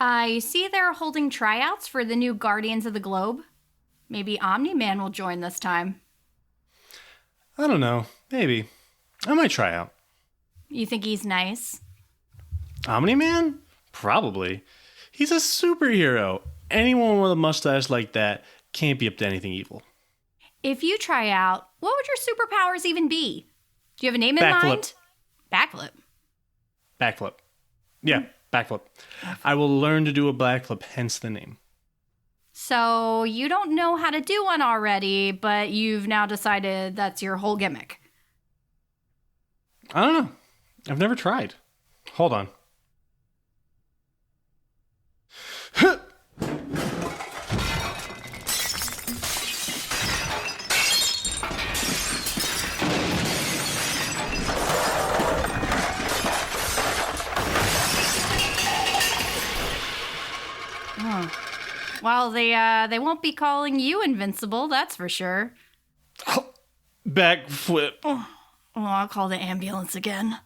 I see they're holding tryouts for the new Guardians of the Globe. Maybe Omni-Man will join this time. I don't know. Maybe. I might try out. You think he's nice? Omni-Man? Probably. He's a superhero. Anyone with a mustache like that can't be up to anything evil. If you try out, what would your superpowers even be? Do you have a name in mind? Backflip. Backflip. Yeah, backflip. I will learn to do a backflip, hence the name. So you don't know how to do one already, but you've now decided that's your whole gimmick. I don't know. I've never tried. Hold on. Well, they won't be calling you Invincible, that's for sure. Backflip. Oh, I'll call the ambulance again.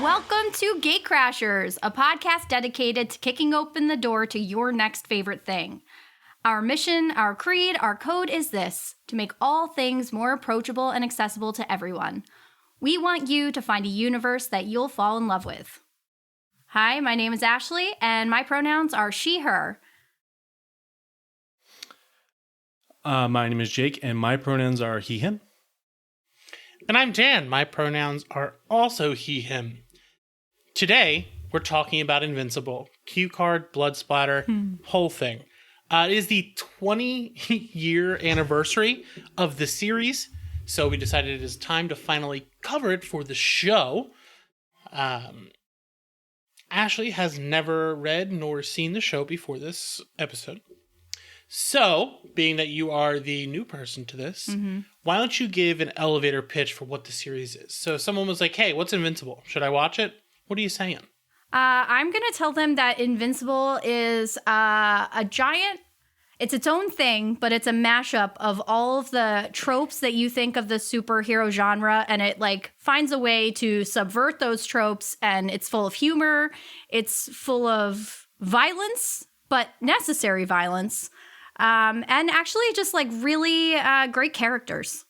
Welcome to GateCrashers, a podcast dedicated to kicking open the door to your next favorite thing. Our mission, our creed, our code is this: to make all things more approachable and accessible to everyone. We want you to find a universe that you'll fall in love with. Hi, my name is Ashley, and my pronouns are she, her. My name is Jake, and my pronouns are he, him. And I'm Dan. My pronouns are also he, him. Today, we're talking about Invincible. Cue card, blood splatter, whole thing. It is the 20-year anniversary of the series, so we decided it is time to finally cover it for the show. Ashley has never read nor seen the show before this episode. So, being that you are the new person to this, why don't you give an elevator pitch for what the series is? So if someone was like, hey, what's Invincible? Should I watch it? What are you saying? I'm going to tell them that Invincible is a giant, it's its own thing, but it's a mashup of all of the tropes that you think of the superhero genre, and it like finds a way to subvert those tropes, and it's full of humor, it's full of violence, but necessary violence. And actually just like really great characters.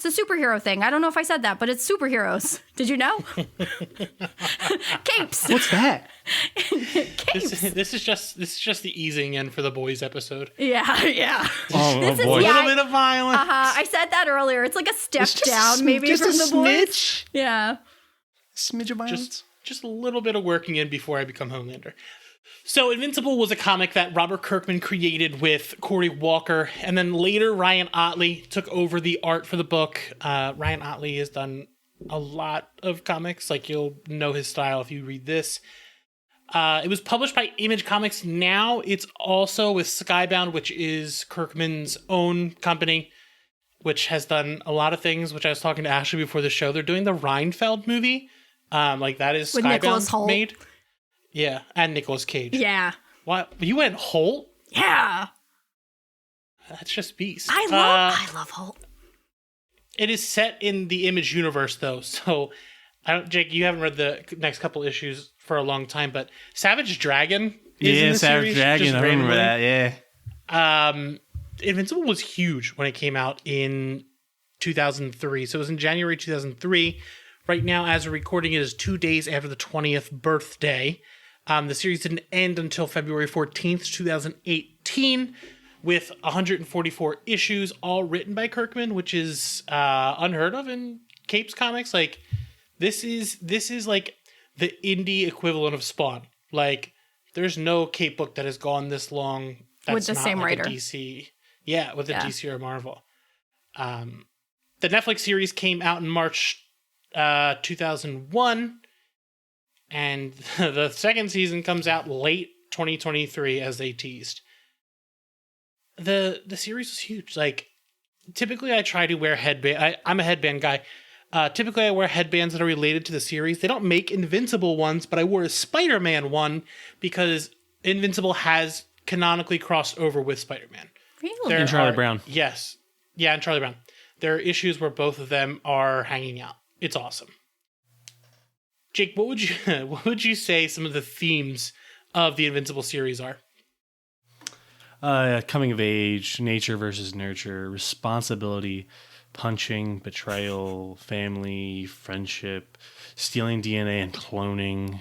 It's a superhero thing. I don't know if I said that, but it's superheroes. Did you know? Capes. What's that? Capes. This is just the easing in for the boys episode. Yeah. Oh, This is- boy. A yeah, little bit of violence. I said that earlier. It's like a step It's just down, a maybe just from a the boys. smidge. Yeah. Smidge of violence. Just a little bit of working in before I become Homelander. So Invincible was a comic that Robert Kirkman created with Cory Walker, and then later Ryan Ottley took over the art for the book. Ryan Ottley has done a lot of comics, like you'll know his style if you read this. It was published by Image Comics. Now it's also with Skybound, which is Kirkman's own company, which has done a lot of things, which I was talking to Ashley before the show. They're doing the Reinfeld movie. Like that is With Nicholas Skybound Hoult. made. Yeah, and Nicolas Cage. Yeah. What? You went Holt? Yeah. That's just beast. I love Holt. It is set in the Image universe, though. So, Jake, you haven't read the next couple issues for a long time, but Savage Dragon is in the Savage series, Dragon. just I remember randomly. that, yeah. Invincible was huge when it came out in 2003. So it was in January 2003. Right now, as we're recording, it is 2 days after the 20th birthday. The series didn't end until February 14th, 2018, with 144 issues, all written by Kirkman, which is unheard of in Capes comics. Like, this is like the indie equivalent of Spawn. Like, there's no Cape book that has gone this long. That's With the not same like writer. a DC. Yeah, with a DC or Marvel. The Netflix series came out in March 2001, and the second season comes out late 2023, as they teased. The series was huge. Like, typically I try to wear headband. I'm a headband guy. Typically I wear headbands that are related to the series. They don't make Invincible ones, but I wore a Spider-Man one because Invincible has canonically crossed over with Spider-Man. Really? And Charlie Brown. Yes. Yeah, and Charlie Brown. There are issues where both of them are hanging out. It's awesome. Jake, what would you say some of the themes of the Invincible series are? Coming of age, nature versus nurture, responsibility, punching, betrayal, family, friendship, stealing DNA and cloning.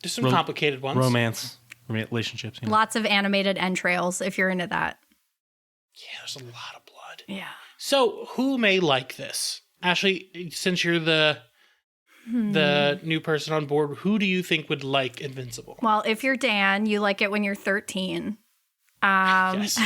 Just some complicated ones. Romance, relationships. You know. Lots of animated entrails if you're into that. Yeah, there's a lot of blood. Yeah. So, who may like this? Ashley, since you're the new person on board, who do you think would like Invincible? Well, if you're Dan, you like it when you're 13. Yes.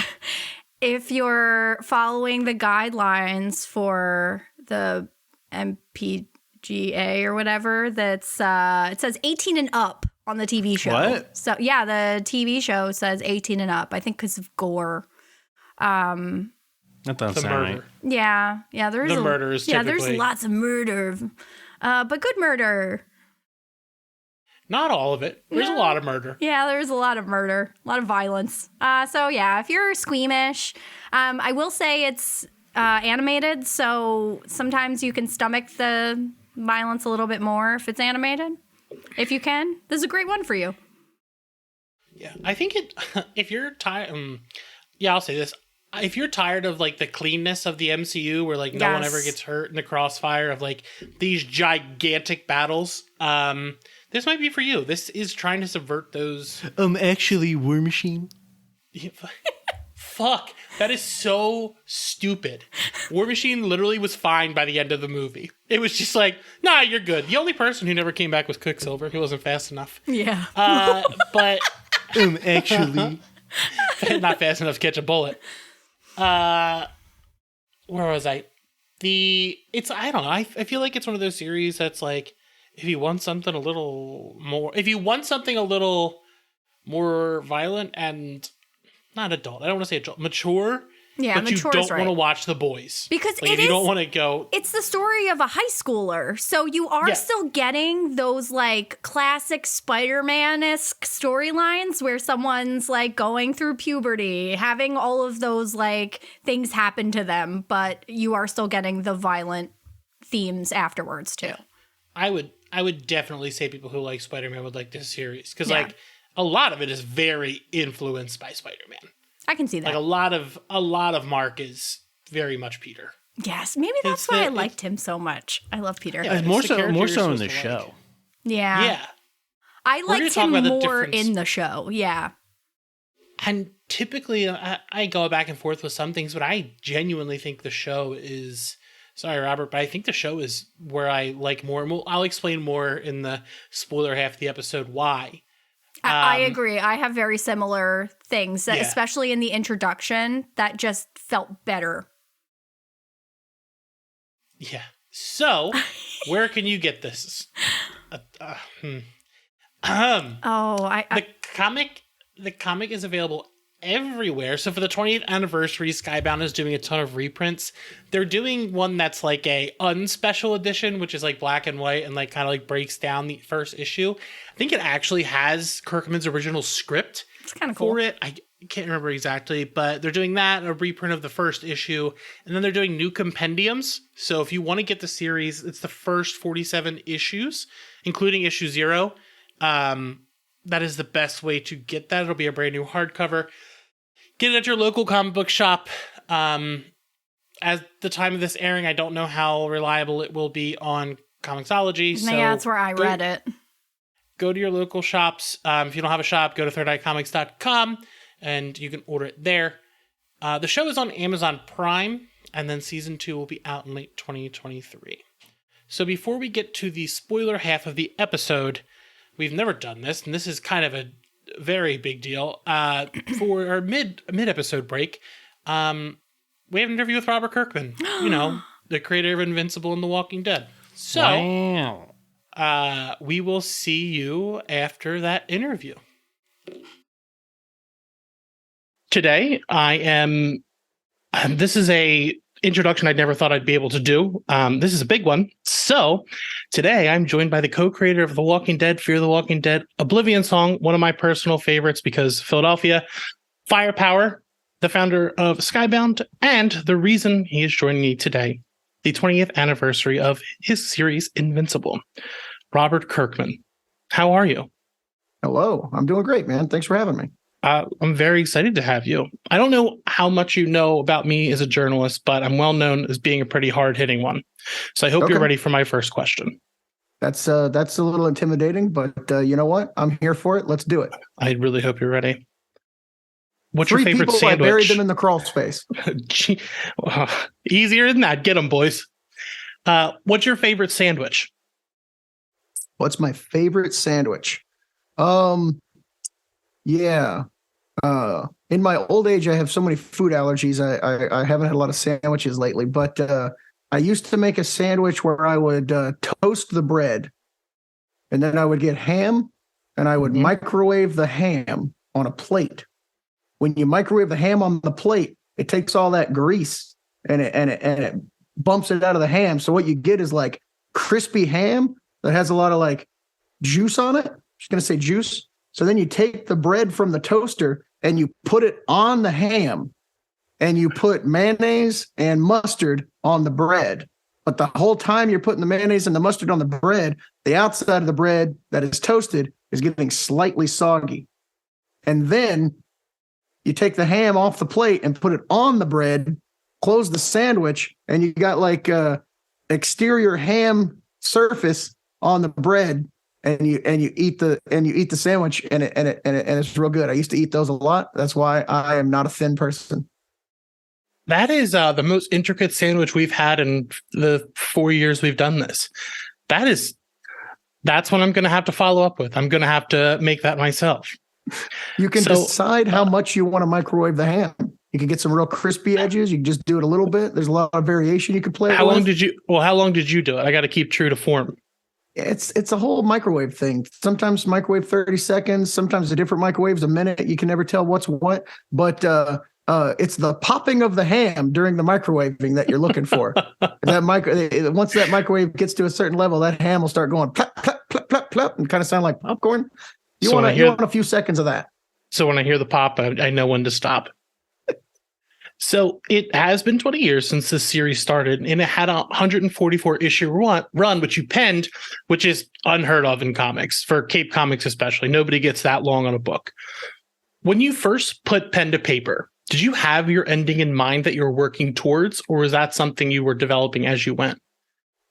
If you're following the guidelines for the MPGA or whatever, that's it says 18 and up on the TV show. What? So yeah, the TV show says 18 and up. I think because of gore. That doesn't The sound murder. right. Yeah. There's The murders, Yeah, there's typically. lots of murder, but good murder. Not all of it. There's a lot of murder. Yeah, there's a lot of murder, a lot of violence. So yeah, if you're squeamish, I will say it's animated, so sometimes you can stomach the violence a little bit more if it's animated. If you can, this is a great one for you. Yeah, I think if you're tired, I'll say this. If you're tired of like the cleanness of the MCU, where like no one ever gets hurt in the crossfire of like these gigantic battles, this might be for you. This is trying to subvert those. Actually, War Machine. Fuck, that is so stupid. War Machine literally was fine by the end of the movie. It was just like, nah, you're good. The only person who never came back was Quicksilver. He wasn't fast enough. Yeah. But Actually, not fast enough to catch a bullet. Where was I? I don't know. I feel like it's one of those series that's like, if you want something a little more violent and not adult, I don't want to say adult, mature. Yeah, but you mature don't is right. want to watch The Boys. Because like, it if you don't want to go. It's the story of a high schooler. So you are still getting those like classic Spider-Man-esque storylines where someone's like going through puberty, having all of those like things happen to them, but you are still getting the violent themes afterwards too. I would definitely say people who like Spider-Man would like this series. Because like a lot of it is very influenced by Spider-Man. I can see that. Like a lot of Mark is very much Peter. Yes, maybe that's why I liked him so much. I love Peter. Yeah. more It's the so character in you're the supposed to show. like. Yeah. Yeah. I gonna liked talk him about the more difference. in the show. Yeah. And typically I go back and forth with some things, but I genuinely think the show is, sorry, Robert, but I think the show is where I like more. And I'll explain more in the spoiler half of the episode why. I agree. I have very similar things, Yeah. especially in the introduction, that just felt better. Yeah. So, where can you get this? The comic is available everywhere. So for the 20th anniversary, Skybound is doing a ton of reprints. They're doing one that's like a unspecial edition, which is like black and white and like kind of like breaks down the first issue. I think it actually has Kirkman's original script It's kind of cool. for it. I can't remember exactly, but they're doing that, a reprint of the first issue, and then they're doing new compendiums. So if you want to get the series, it's the first 47 issues, including issue 0. That is the best way to get that. It'll be a brand new hardcover. Get it at your local comic book shop. At the time of this airing, I don't know how reliable it will be on Comixology. So yeah, that's where I read it. Go to your local shops. If you don't have a shop, go to thirdeyecomics.com and you can order it there. The show is on Amazon Prime, and then season 2 will be out in late 2023. So before we get to the spoiler half of the episode, we've never done this, and this is kind of a very big deal. For our mid-episode break, we have an interview with Robert Kirkman, the creator of Invincible and The Walking Dead. So, wow. We will see you after that interview. Today, this is a introduction I never thought I'd be able to do. This is a big one. So today I'm joined by the co-creator of The Walking Dead, Fear the Walking Dead, Oblivion Song, one of my personal favorites because Philadelphia, Firepower, the founder of Skybound, and the reason he is joining me today, the 20th anniversary of his series Invincible, Robert Kirkman. How are you? Hello. I'm doing great, man. Thanks for having me. I'm very excited to have you. I don't know how much you know about me as a journalist, but I'm well known as being a pretty hard-hitting one. So I hope you're ready for my first question. That's a little intimidating, but you know what? I'm here for it. Let's do it. I really hope you're ready. What's Three your favorite people, sandwich? I buried them in the crawl space. Easier than that. Get them, boys. What's your favorite sandwich? What's my favorite sandwich? Yeah. In my old age, I have so many food allergies. I haven't had a lot of sandwiches lately, but I used to make a sandwich where I would toast the bread, and then I would get ham, and I would microwave the ham on a plate. When you microwave the ham on the plate, it takes all that grease and it bumps it out of the ham. So what you get is like crispy ham that has a lot of like juice on it. I'm just gonna say juice. So then you take the bread from the toaster and you put it on the ham, and you put mayonnaise and mustard on the bread. But the whole time you're putting the mayonnaise and the mustard on the bread, the outside of the bread that is toasted is getting slightly soggy. And then you take the ham off the plate and put it on the bread, close the sandwich, and you got like a exterior ham surface on the bread, and you eat the sandwich, and it's real good. I used to eat those a lot. That's why I am not a thin person. That is the most intricate sandwich we've had in the 4 years we've done this. That's what I'm going to have to follow up with. I'm going to have to make that myself. You can decide how much you want to microwave the ham. You can get some real crispy edges. You can just do it a little bit. There's a lot of variation you can play. How long did you do it? I got to keep true to form. It's a whole microwave thing. Sometimes microwave 30 seconds. Sometimes the different microwaves a minute. You can never tell what's what. But it's the popping of the ham during the microwaving that you're looking for. Once that microwave gets to a certain level, that ham will start going plop, plop, plop, plop, plop, and kind of sound like popcorn. You want a few seconds of that. So when I hear the pop, I know when to stop. So it has been 20 years since this series started, and it had a 144 issue run, which you penned, which is unheard of in comics, for Cape Comics especially. Nobody gets that long on a book. When you first put pen to paper, did you have your ending in mind that you were working towards, or was that something you were developing as you went?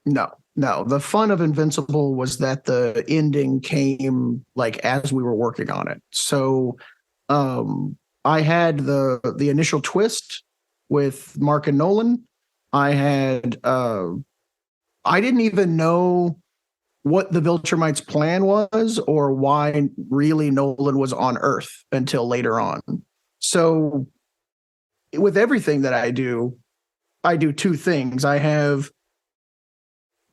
No. The fun of Invincible was that the ending came like as we were working on it. So I had the initial twist with Mark and Nolan. I didn't even know what the Viltrumites' plan was or why really Nolan was on Earth until later on. So with everything that I do two things. I have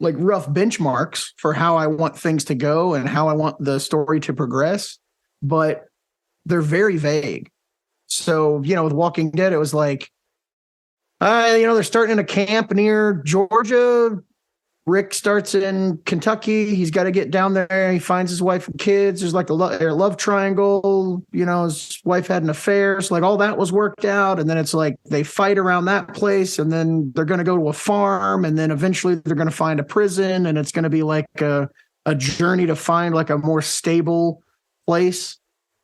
like rough benchmarks for how I want things to go and how I want the story to progress, but they're very vague. So, with Walking Dead, it was like, they're starting in a camp near Georgia. Rick starts in Kentucky. He's got to get down there. He finds his wife and kids. There's like a love triangle. His wife had an affair. So like all that was worked out. And then it's like they fight around that place. And then they're going to go to a farm. And then eventually they're going to find a prison. And it's going to be like a journey to find like a more stable place.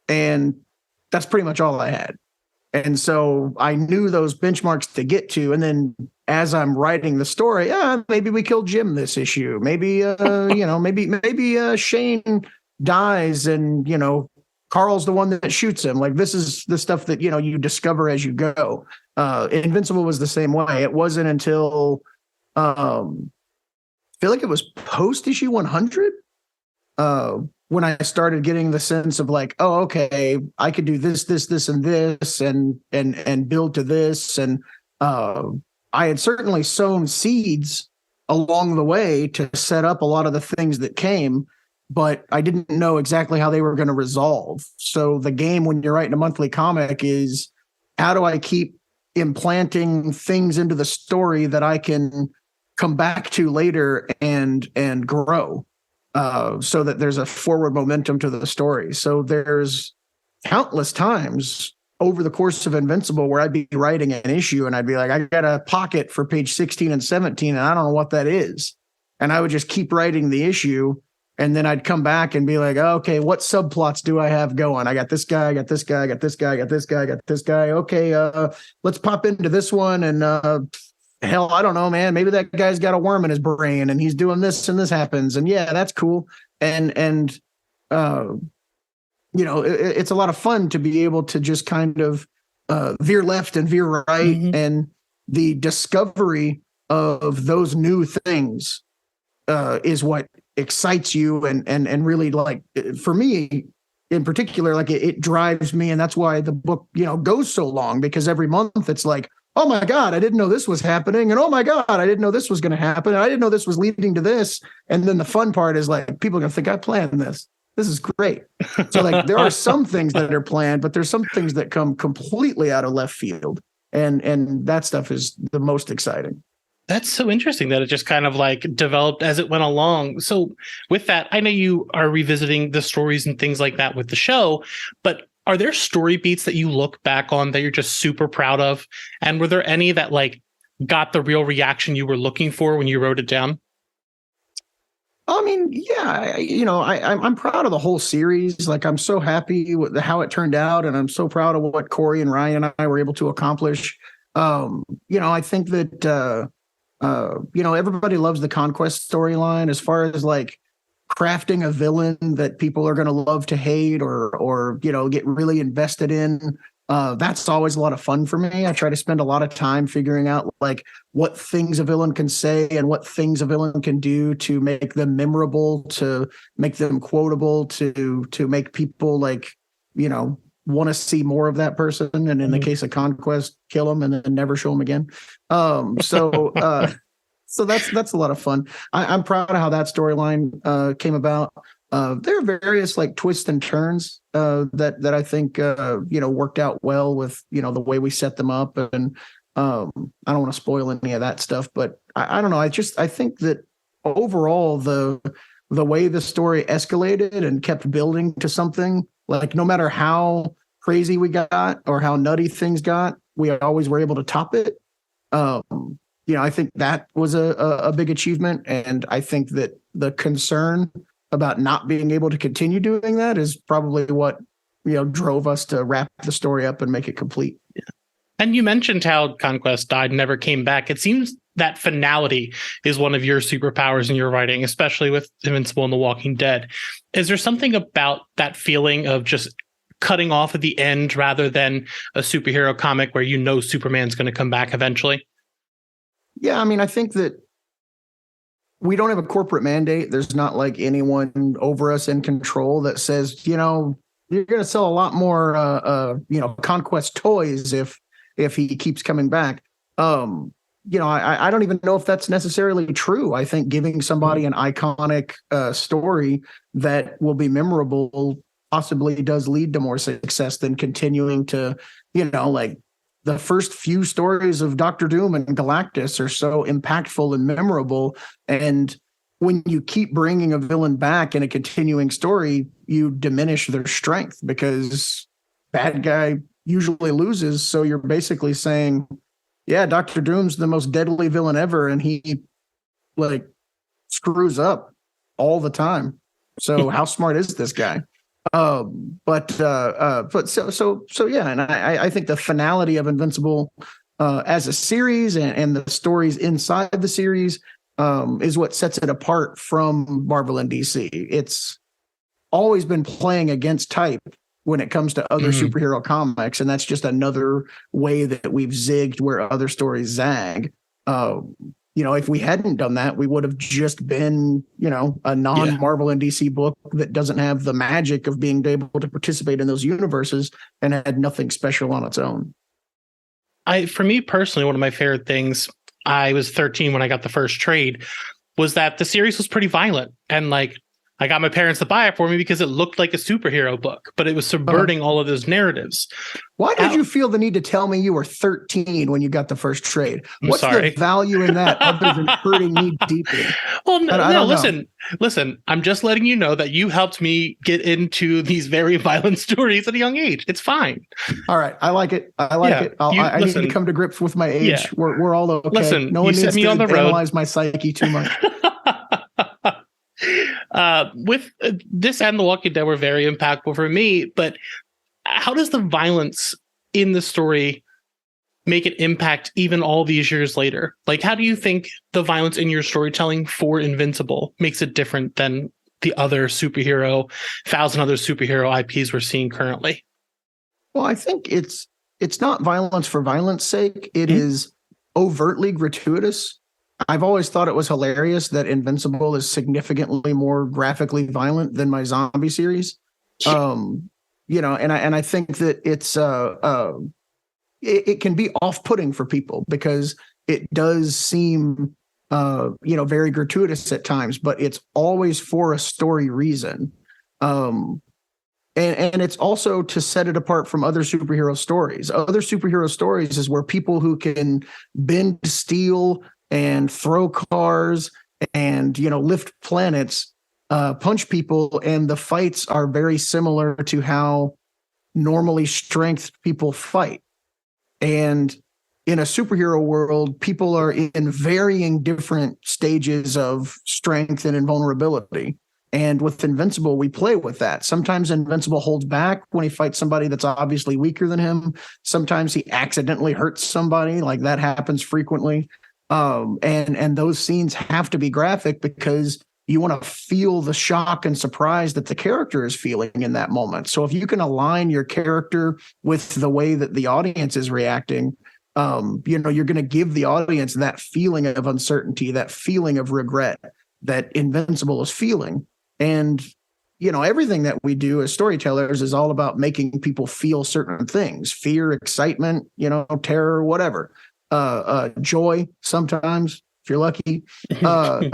And that's pretty much all I had. And so I knew those benchmarks to get to. And then as I'm writing the story, maybe we killed Jim this issue. Maybe, maybe Shane dies and, Carl's the one that shoots him. Like this is the stuff that, you discover as you go. Invincible was the same way. It wasn't until I feel like it was post issue 100 when I started getting the sense of like, oh, okay, I could do this, and this, and build to this. And I had certainly sown seeds along the way to set up a lot of the things that came, but I didn't know exactly how they were going to resolve. So the game when you're writing a monthly comic is, how do I keep implanting things into the story that I can come back to later and grow, so that there's a forward momentum to the story. So there's countless times over the course of Invincible where I'd be writing an issue and I'd be like, I got a pocket for page 16 and 17, and I don't know what that is. And I would just keep writing the issue. And then I'd come back and be like, oh, okay, what subplots do I have going? I got this guy, I got this guy, I got this guy, I got this guy, I got this guy. Okay, let's pop into this one. And hell, I don't know, man. Maybe that guy's got a worm in his brain and he's doing this and this happens. And yeah, that's cool. And it's a lot of fun to be able to just kind of veer left and veer right. Mm-hmm. And the discovery of those new things is what excites you and really, like, for me in particular, like it drives me. And that's why the book, goes so long, because every month it's like, oh my God, I didn't know this was happening. And oh my God, I didn't know this was going to happen. And I didn't know this was leading to this. And then the fun part is, like, people are going to think I planned this. This is great. So, like, there are some things that are planned, but there's some things that come completely out of left field. And that stuff is the most exciting. That's so interesting that it just kind of like developed as it went along. So with that, I know you are revisiting the stories and things like that with the show, but are there story beats that you look back on that you're just super proud of? And were there any that like got the real reaction you were looking for when you wrote it down? I mean, yeah, I'm proud of the whole series. Like, I'm so happy with how it turned out, and I'm so proud of what Cory and Ryan and I were able to accomplish. I think that everybody loves the Conquest storyline as far as like crafting a villain that people are going to love to hate or get really invested in. That's always a lot of fun for me. I try to spend a lot of time figuring out like what things a villain can say and what things a villain can do to make them memorable, to make them quotable, to make people like, want to see more of that person. And in the case of Conquest, kill them and then never show them again. So that's a lot of fun. I'm proud of how that storyline came about. There are various like twists and turns that I think worked out well with the way we set them up, and I don't want to spoil any of that stuff, but I don't know. I think that overall the way the story escalated and kept building to something, like, no matter how crazy we got or how nutty things got, we always were able to top it. I think that was a big achievement, and I think that the concern about not being able to continue doing that is probably what drove us to wrap the story up and make it complete. Yeah. And you mentioned how Conquest died and never came back. It seems that finality is one of your superpowers in your writing, especially with Invincible and The Walking Dead. Is there something about that feeling of just cutting off at the end rather than a superhero comic where Superman's going to come back eventually? Yeah, I mean, I think that we don't have a corporate mandate. There's not like anyone over us in control that says, you're going to sell a lot more, Conquest toys if he keeps coming back. I don't even know if that's necessarily true. I think giving somebody an iconic story that will be memorable possibly does lead to more success than continuing to, like, the first few stories of Dr. Doom and Galactus are so impactful and memorable. And when you keep bringing a villain back in a continuing story, you diminish their strength because bad guy usually loses. So you're basically saying, yeah, Dr. Doom's the most deadly villain ever, and he like screws up all the time. So how smart is this guy? But so yeah, and I think the finality of Invincible as a series and the stories inside the series is what sets it apart from Marvel and DC. It's always been playing against type when it comes to other superhero comics, and that's just another way that we've zigged where other stories zag. If we hadn't done that, we would have just been, a non-Marvel and DC book that doesn't have the magic of being able to participate in those universes and had nothing special on its own. for me personally, one of my favorite things, I was 13 when I got the first trade, was that the series was pretty violent. And like, I got my parents to buy it for me because it looked like a superhero book, but it was subverting all of those narratives. Why did you feel the need to tell me you were 13 when you got the first trade? What's sorry. the value in that other than hurting me deeply? Well, no, listen, I'm just letting you know that you helped me get into these very violent stories at a young age. It's fine. All right. I like it. I need to come to grips with my age. Yeah. We're all okay. Listen, no one you needs set me to on the road. analyze my psyche too much. With this and The Walking Dead were very impactful for me, but how does the violence in the story make it impact even all these years later? Like, how do you think the violence in your storytelling for Invincible makes it different than the other thousand other superhero IPs we're seeing currently? Well, I think it's not violence for violence sake. It is overtly gratuitous. I've always thought it was hilarious that Invincible is significantly more graphically violent than my zombie series. And I think that it can be off-putting for people because it does seem very gratuitous at times, but it's always for a story reason. And it's also to set it apart from other superhero stories. Other superhero stories is where people who can bend steel and throw cars and, lift planets, punch people. And the fights are very similar to how normally strength people fight. And in a superhero world, people are in varying different stages of strength and invulnerability. And with Invincible, we play with that. Sometimes Invincible holds back when he fights somebody that's obviously weaker than him. Sometimes he accidentally hurts somebody. Like that happens frequently. And those scenes have to be graphic because you want to feel the shock and surprise that the character is feeling in that moment. So if you can align your character with the way that the audience is reacting, you're going to give the audience that feeling of uncertainty, that feeling of regret that Invincible is feeling. And, everything that we do as storytellers is all about making people feel certain things, fear, excitement, terror, whatever. Joy sometimes if you're lucky.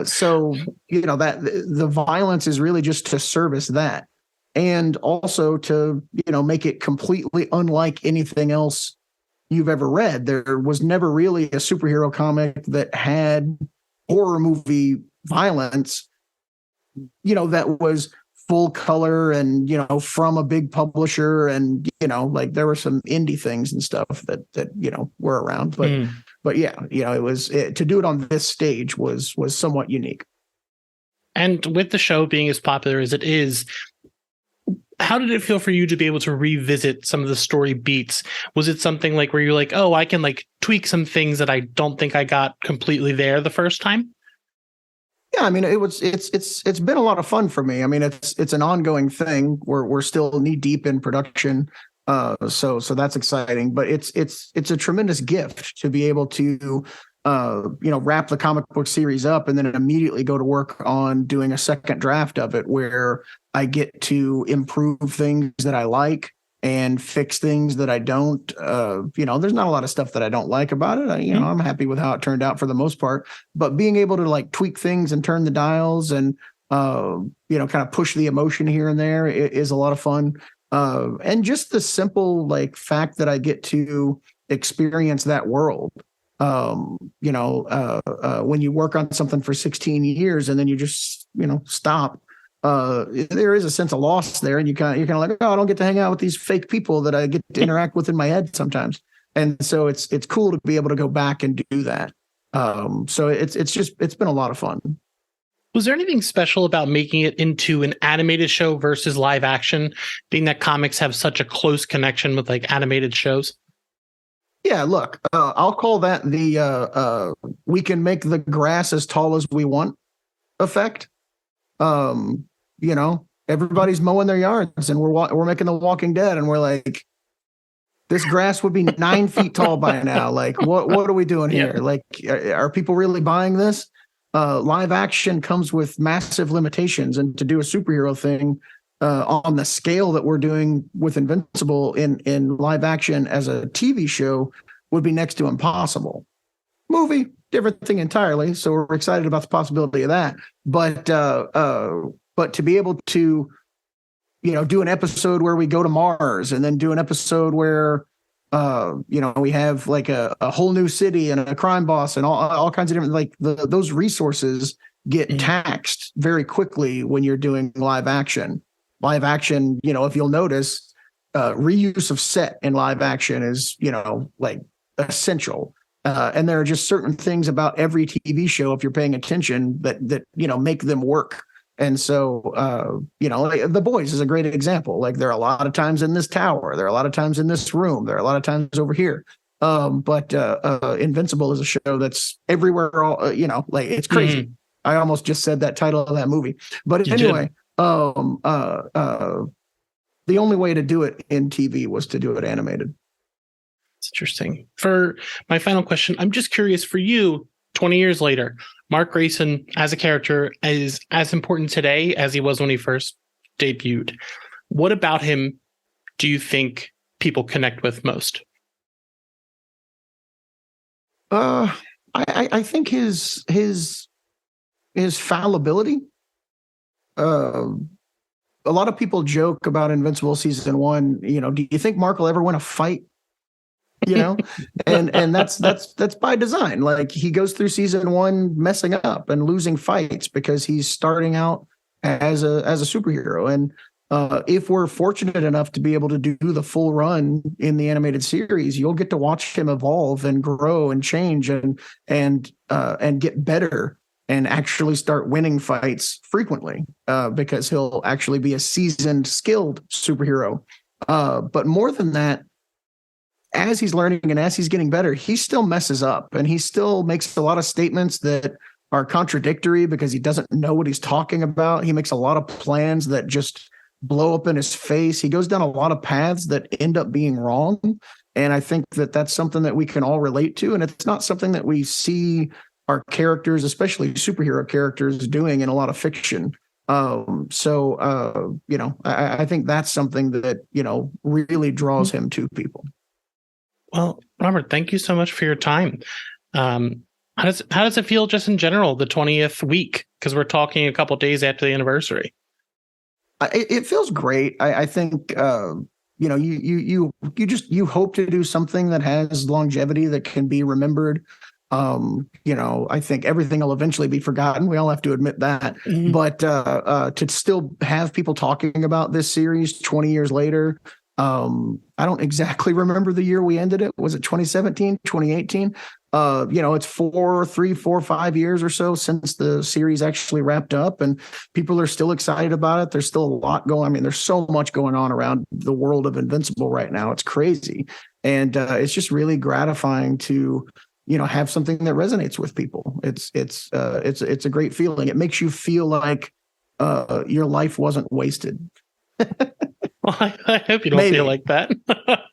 So that the violence is really just to service that, and also to make it completely unlike anything else you've ever read. There was never really a superhero comic that had horror movie violence, that was full color and from a big publisher, and like there were some indie things and stuff that were around, but yeah, it was to do it on this stage was somewhat unique. And with the show being as popular as it is, how did it feel for you to be able to revisit some of the story beats? Was it something like where you're like, oh, I can like tweak some things that I don't think I got completely there the first time? Yeah, I mean, it's been a lot of fun for me. I mean, it's an ongoing thing. We're still knee deep in production, so that's exciting. But it's a tremendous gift to be able to wrap the comic book series up and then immediately go to work on doing a second draft of it, where I get to improve things that I like and fix things that I don't. There's not a lot of stuff that I don't like about it. I'm happy with how it turned out for the most part, but being able to like tweak things and turn the dials and, kind of push the emotion here and there is a lot of fun. And just the simple like fact that I get to experience that world. When you work on something for 16 years and then you just, stop, there is a sense of loss there, and you're kind of like, oh, I don't get to hang out with these fake people that I get to interact with in my head sometimes. And so it's cool to be able to go back and do that. So it's been a lot of fun. Was there anything special about making it into an animated show versus live action, being that comics have such a close connection with like animated shows? Yeah, look, I'll call that the we can make the grass as tall as we want effect. Everybody's mowing their yards and we're making The Walking Dead, and we're like, this grass would be 9 feet tall by now. Like, what are we doing here? Yeah. Like, are people really buying this? Live action comes with massive limitations, and to do a superhero thing on the scale that we're doing with Invincible in live action as a TV show, would be next to impossible. Movie, different thing entirely. So we're excited about the possibility of that. But to be able to, do an episode where we go to Mars, and then do an episode where, we have like a whole new city and a crime boss and all kinds of different, like those resources get taxed very quickly when you're doing live action. Live action, if you'll notice, reuse of set in live action is, like essential. And there are just certain things about every TV show, if you're paying attention, that make them work. And so, like The Boys is a great example. Like, there are a lot of times in this tower, there are a lot of times in this room, there are a lot of times over here. But Invincible is a show that's everywhere. Like, it's crazy. Mm-hmm. I almost just said that title of that movie. But anyway, the only way to do it in TV was to do it animated. It's interesting. For my final question, I'm just curious, for you, 20 years later, Mark Grayson as a character is as important today as he was when he first debuted. What about him do you think people connect with most? I think his fallibility. A lot of people joke about Invincible season 1. Do you think Mark will ever win a fight? And that's by design. Like, he goes through season 1 messing up and losing fights because he's starting out as a superhero. And if we're fortunate enough to be able to do the full run in the animated series, you'll get to watch him evolve and grow and change and get better and actually start winning fights frequently, because he'll actually be a seasoned, skilled superhero. But more than that, as he's learning and as he's getting better, he still messes up, and he still makes a lot of statements that are contradictory because he doesn't know what he's talking about. He makes a lot of plans that just blow up in his face. He goes down a lot of paths that end up being wrong. And I think that that's something that we can all relate to. And it's not something that we see our characters, especially superhero characters, doing in a lot of fiction. I think that's something that, really draws him to people. Well, Robert, thank you so much for your time. How does it feel just in general, the 20th week? Because we're talking a couple of days after the anniversary. It feels great. I think you hope to do something that has longevity, that can be remembered. I think everything will eventually be forgotten. We all have to admit that. Mm-hmm. But to still have people talking about this series 20 years later. I don't exactly remember the year we ended it. Was it 2017, 2018? It's 5 years or so since the series actually wrapped up, and people are still excited about it. There's still a lot going on. I mean, there's so much going on around the world of Invincible right now. It's crazy. And it's just really gratifying to, have something that resonates with people. It's a great feeling. It makes you feel like your life wasn't wasted. Well, I hope you don't feel like that.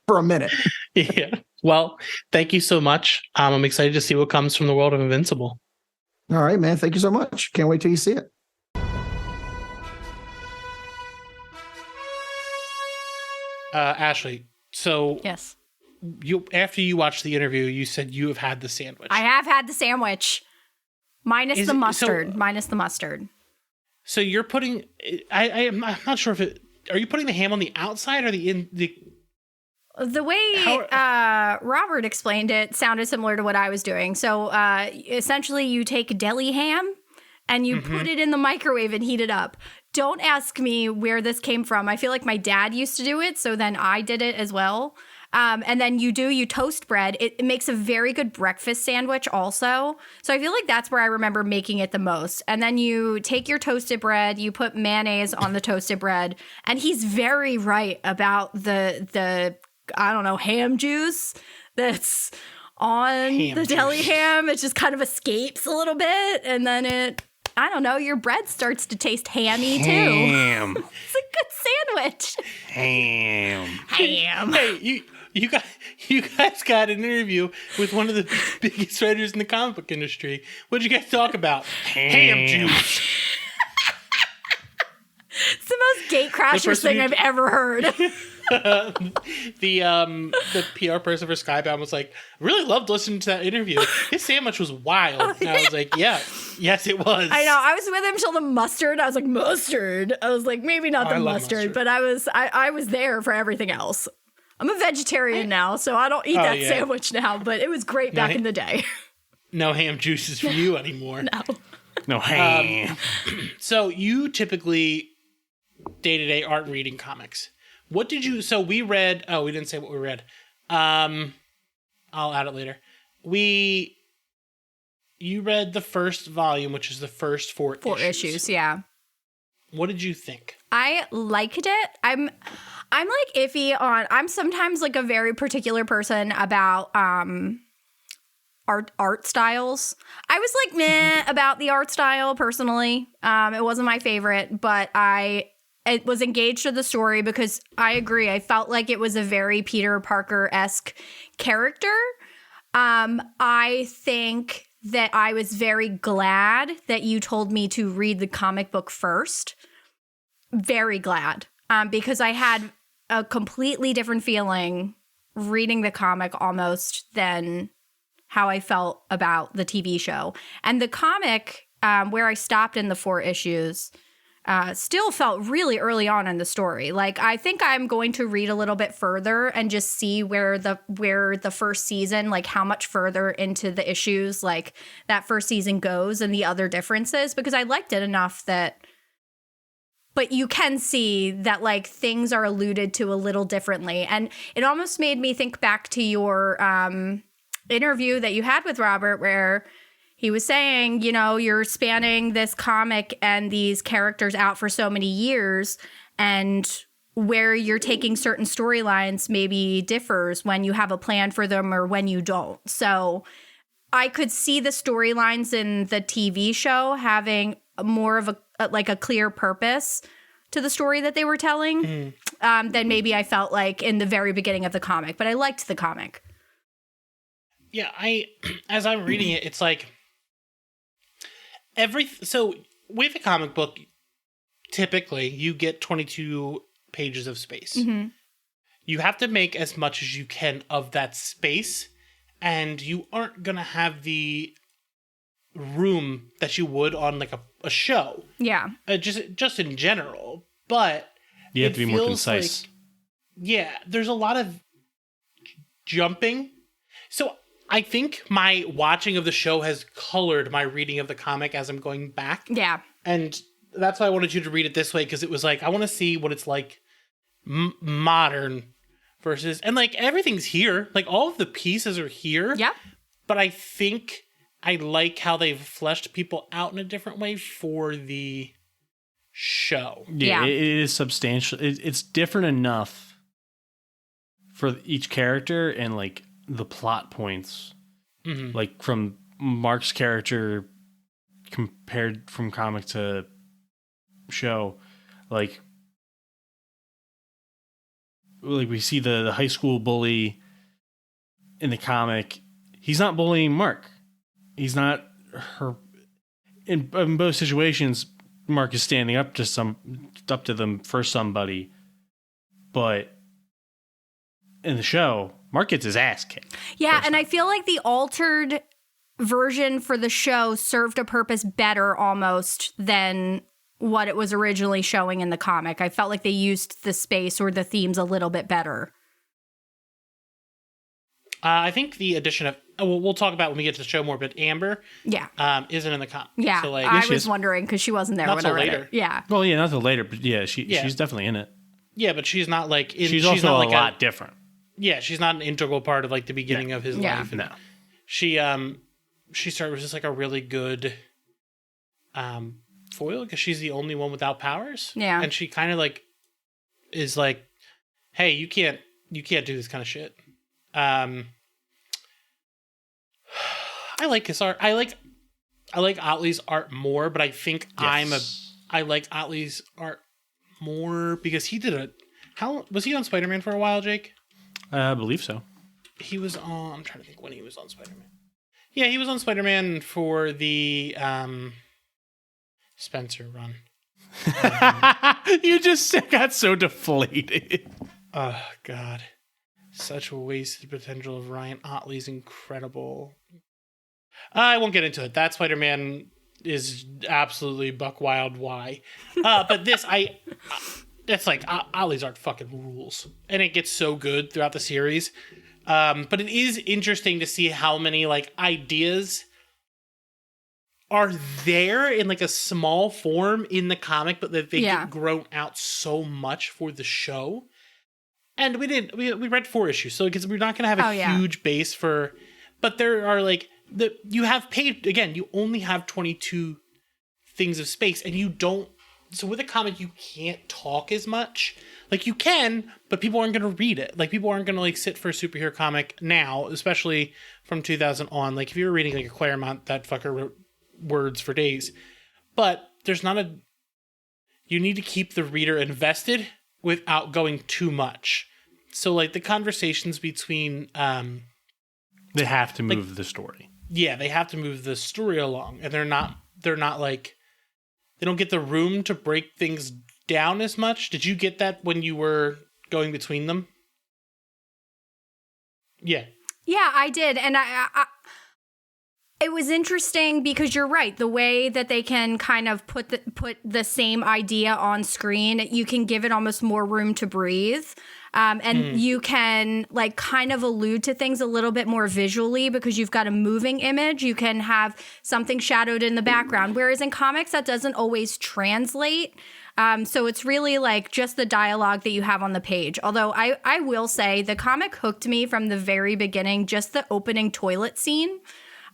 For a minute. Yeah. Well, thank you so much. I'm excited to see what comes from the world of Invincible. All right, man. Thank you so much. Can't wait till you see it. Ashley, so yes, after you watched the interview, you said you have had the sandwich. I have had the sandwich. Minus the mustard. So you're putting, I'm not sure if it, are you putting the ham on the outside or the way Robert explained it sounded similar to what I was doing. So essentially you take deli ham and you put it in the microwave and heat it up. Don't ask me where this came from. I feel like my dad used to do it, so then I did it as well. And then you toast bread. It makes a very good breakfast sandwich also. So I feel like that's where I remember making it the most. And then you take your toasted bread, you put mayonnaise on the toasted bread. And he's very right about the I don't know, ham juice that's on the deli ham. It just kind of escapes a little bit. And then I don't know, your bread starts to taste hammy too. Ham. It's a good sandwich. Ham. Hey, you guys got an interview with one of the biggest writers in the comic book industry. What did you guys talk about? Ham juice. It's the most GateCrashers thing I've ever heard. The PR person for Skybound was like, really loved listening to that interview. His sandwich was wild. And I was like, yeah, yes, it was. I know. I was with him till the mustard. I was like, mustard. I was like, maybe not the mustard, but I was there for everything else. I'm a vegetarian now, so I don't eat that sandwich now, but it was great back in the day. No ham juices for you anymore. No ham. So you typically day-to-day aren't reading comics. What did you... So we read... Oh, we didn't say what we read. I'll add it later. You read the first volume, which is the first four issues. Yeah. What did you think? I liked it. I'm like iffy on... I'm sometimes like a very particular person about art styles. I was like meh about the art style personally. It wasn't my favorite, but it was engaged to the story because I agree. I felt like it was a very Peter Parker-esque character. I think that I was very glad that you told me to read the comic book first. Very glad. Because I had a completely different feeling reading the comic almost than how I felt about the TV show. And the comic, where I stopped in the 4 issues, still felt really early on in the story. Like, I think I'm going to read a little bit further and just see where the first season, like how much further into the issues, like that first season goes and the other differences, because I liked it enough that, but you can see that like things are alluded to a little differently. And it almost made me think back to your interview that you had with Robert, where he was saying, you know, you're spanning this comic and these characters out for so many years, and where you're taking certain storylines maybe differs when you have a plan for them or when you don't. So I could see the storylines in the TV show having more of a clear purpose to the story that they were telling than maybe I felt like in the very beginning of the comic. But I liked the comic. Yeah, as I'm reading it, it's like so with a comic book, typically you get 22 pages of space. Mm-hmm. You have to make as much as you can of that space, and you aren't going to have the room that you would on like a show. Yeah. Just in general, but you have to be more concise. Like, there's a lot of jumping. So I think my watching of the show has colored my reading of the comic as I'm going back. Yeah. And that's why I wanted you to read it this way, because it was like, I want to see what it's like modern versus... And like, everything's here. Like, all of the pieces are here. Yeah. But I think I like how they've fleshed people out in a different way for the show. Yeah. It is substantial. It's different enough for each character and like the plot points, like from Mark's character compared from comic to show, like we see the high school bully in the comic. He's not bullying Mark. He's not her. In both situations, Mark is standing up to them for somebody, but in the show, Mark gets his ass kicked. Yeah, and I feel like the altered version for the show served a purpose better almost than what it was originally showing in the comic. I felt like they used the space or the themes a little bit better. I think the addition of... we'll talk about when we get to the show more, but Amber isn't in the comic. Yeah, so like, I was wondering because she wasn't there when I read it. Yeah. Well, yeah, not till later, but she's definitely in it. Yeah, but she's not like... she's also not like a lot different. Yeah, she's not an integral part of like the beginning of his life. No. She started with just like a really good foil because she's the only one without powers. Yeah. And she kind of like is like, hey, you can't do this kind of shit. I like his art. I like Otley's art more, but I think I like Otley's art more because he did how was he on Spider-Man for a while, Jake? I believe so. He was on... I'm trying to think when he was on Spider-Man. Yeah, he was on Spider-Man for the Spencer run. You just got so deflated. Oh, God. Such a wasted potential of Ryan Otley's incredible. I won't get into it. That Spider-Man is absolutely buck wild. Why? But this, that's like Ollie's art fucking rules, and it gets so good throughout the series. But it is interesting to see how many like ideas are there in like a small form in the comic, but that they get grown out so much for the show. And we read 4 issues, so because we're not going to have a huge base for, but there are like you have paid again. You only have 22 things of space, and you don't. So with a comic, you can't talk as much. Like you can, but people aren't going to read it. Like people aren't going to like sit for a superhero comic now, especially from 2000 on. Like if you were reading like a Claremont, that fucker wrote words for days. But there's not a. You need to keep the reader invested without going too much. So like the conversations between they have to move the story. Yeah, they have to move the story along, and they're not like they don't get the room to break things down as much. Did you get that when you were going between them? Yeah. Yeah, I did. And I it was interesting because you're right. The way that they can kind of put the same idea on screen, you can give it almost more room to breathe. And you can like kind of allude to things a little bit more visually because you've got a moving image. You can have something shadowed in the background. Whereas in comics, that doesn't always translate. So it's really like just the dialogue that you have on the page. Although I will say the comic hooked me from the very beginning, just the opening toilet scene.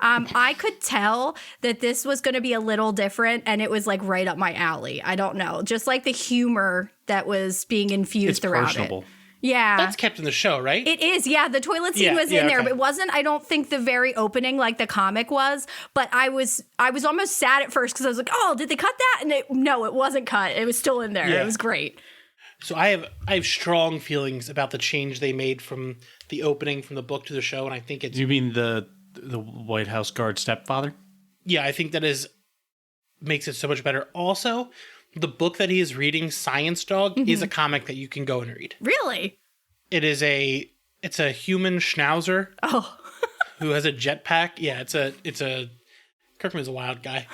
I could tell that this was going to be a little different, and it was like right up my alley. I don't know. Just like the humor that was being infused throughout personable. It. Yeah. That's kept in the show, right? It is. Yeah. The toilet scene was in there, but it wasn't, I don't think, the very opening like the comic was. But I was almost sad at first because I was like, oh, did they cut that? And no, it wasn't cut. It was still in there. Yeah. It was great. So I have strong feelings about the change they made from the opening from the book to the show, and I think it's. You mean the White House guard stepfather? Yeah, I think that makes it so much better. Also, the book that he is reading, Science Dog, is a comic that you can go and read. Really? It's a human schnauzer. Oh. who has a jetpack. Yeah, it's a Kirkman's a wild guy.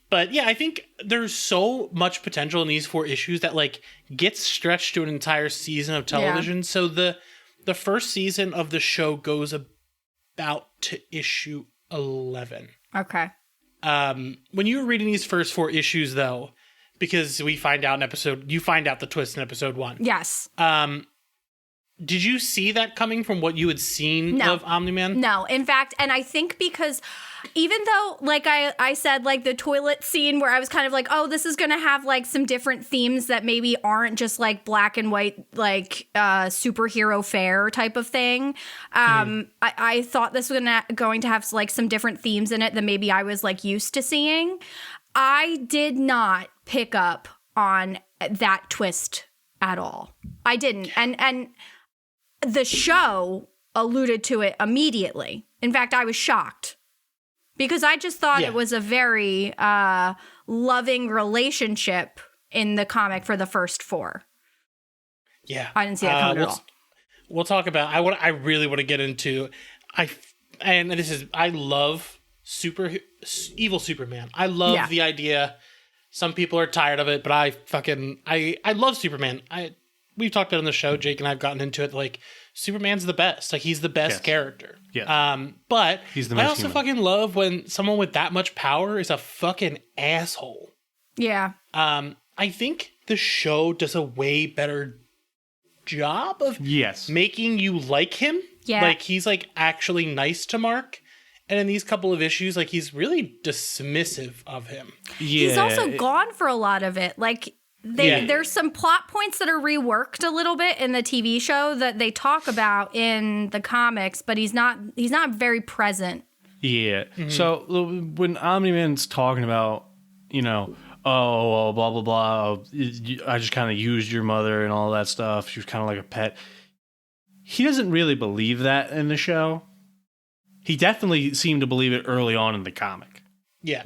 But yeah, I think there's so much potential in these 4 issues that like gets stretched to an entire season of television. Yeah. So the first season of the show goes about to issue 11. Okay. When you were reading these first 4 issues, though, because you find out the twist in episode 1. Yes. Did you see that coming from what you had seen of Omni-Man? No. In fact, and I think because even though, like I said, like the toilet scene where I was kind of like, oh, this is going to have like some different themes that maybe aren't just like black and white, like superhero fare type of thing. I thought this was going to have like some different themes in it than maybe I was like used to seeing. I did not pick up on that twist at all. I didn't. And the show alluded to it immediately. In fact, I was shocked because I just thought it was a very loving relationship in the comic for the first 4. Yeah. I didn't see that coming at all. We'll talk about, I really want to get into, I love evil Superman. I love the idea. Some people are tired of it, but I love Superman. We've talked about it on the show, Jake and I've gotten into it, like, Superman's the best. Like, he's the best character. Yeah. But he's the most I also human. fucking love when someone with that much power is a fucking asshole. Yeah. I think the show does a way better job of making you like him. Yeah. Like, he's, like, actually nice to Mark. And in these couple of issues, like, he's really dismissive of him. Yeah. He's also gone for a lot of it. Like, there's some plot points that are reworked a little bit in the TV show that they talk about in the comics, but he's not very present. Yeah. Mm-hmm. So when Omni-Man's talking about, blah, blah, blah, I just kind of used your mother and all that stuff. She was kind of like a pet. He doesn't really believe that in the show. He definitely seemed to believe it early on in the comic. Yeah.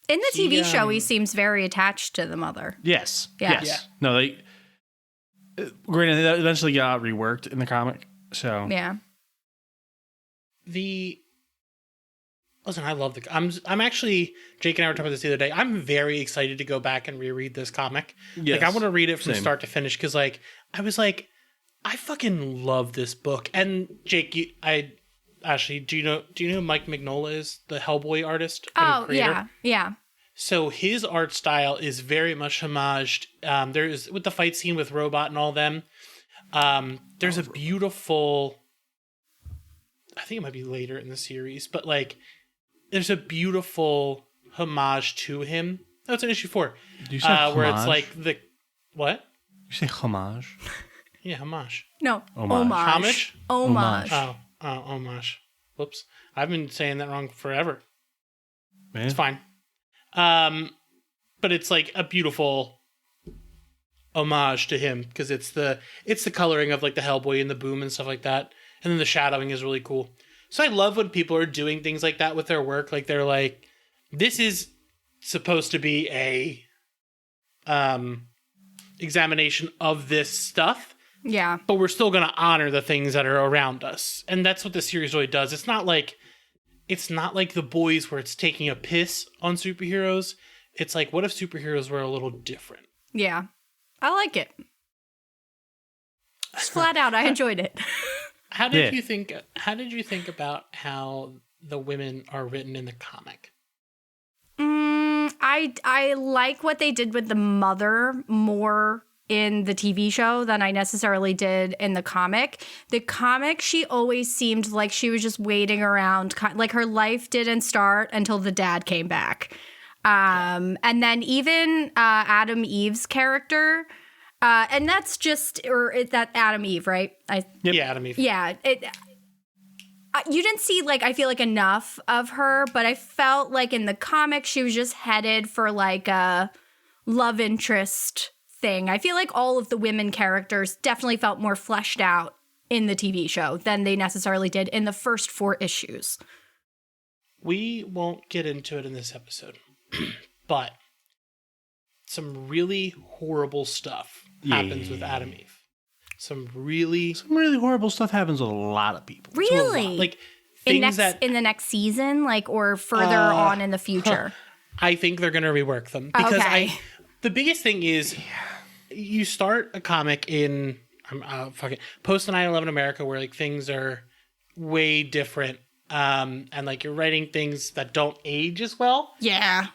In the TV show, he seems very attached to the mother. Yes. Yeah. Yes. Yeah. No, Granted, that eventually got reworked in the comic. So Yeah. Listen, I love I'm actually, Jake and I were talking about this the other day. I'm very excited to go back and reread this comic. Yes, like, I want to read it from same. start to finish because, like, I was like, I fucking love this book. And Jake, do you know who Mike Mignola is? The Hellboy artist and creator? Yeah. Yeah. So his art style is very much homaged. There's, with the fight scene with Robot and all them, there's a beautiful, I think it might be later in the series, but like, there's a beautiful homage to him. Oh, it's an issue 4. Do you say where it's homage? like what? You say homage? Yeah, homage. No. Homage. Homage? Homage. Oh, homage. Whoops. I've been saying that wrong forever. Man. It's fine. But it's like a beautiful homage to him because it's the coloring of like the Hellboy and the boom and stuff like that. And then the shadowing is really cool. So I love when people are doing things like that with their work. Like they're like, this is supposed to be a examination of this stuff, Yeah. but we're still going to honor the things that are around us. And that's what the series really does. It's not like The Boys where it's taking a piss on superheroes. It's like, what if superheroes were a little different? Yeah. I like it. Just flat out, I enjoyed it. How did Yeah. you think about how the women are written in the comic? I like what they did with the mother more in the TV show than I necessarily did in the comic. The comic, she always seemed like she was just waiting around, like her life didn't start until the dad came back. And then even Adam Eve's character, and that's just, or is that Adam Eve, right? Yep. Yeah, Adam Eve. Yeah. You didn't see, like, I feel like enough of her, but I felt like in the comic, she was just headed for like a love interest thing. I feel like all of the women characters definitely felt more fleshed out in the TV show than they necessarily did in the first 4 issues. We won't get into it in this episode, but some really horrible stuff happens with Adam Eve. Some really horrible stuff happens with a lot of people. Really? like in things in the next season, like, or further on in the future? I think they're going to rework them because Okay. the biggest thing is you start a comic in post 9/11 America where like things are way different, and like you're writing things that don't age as well. Yeah.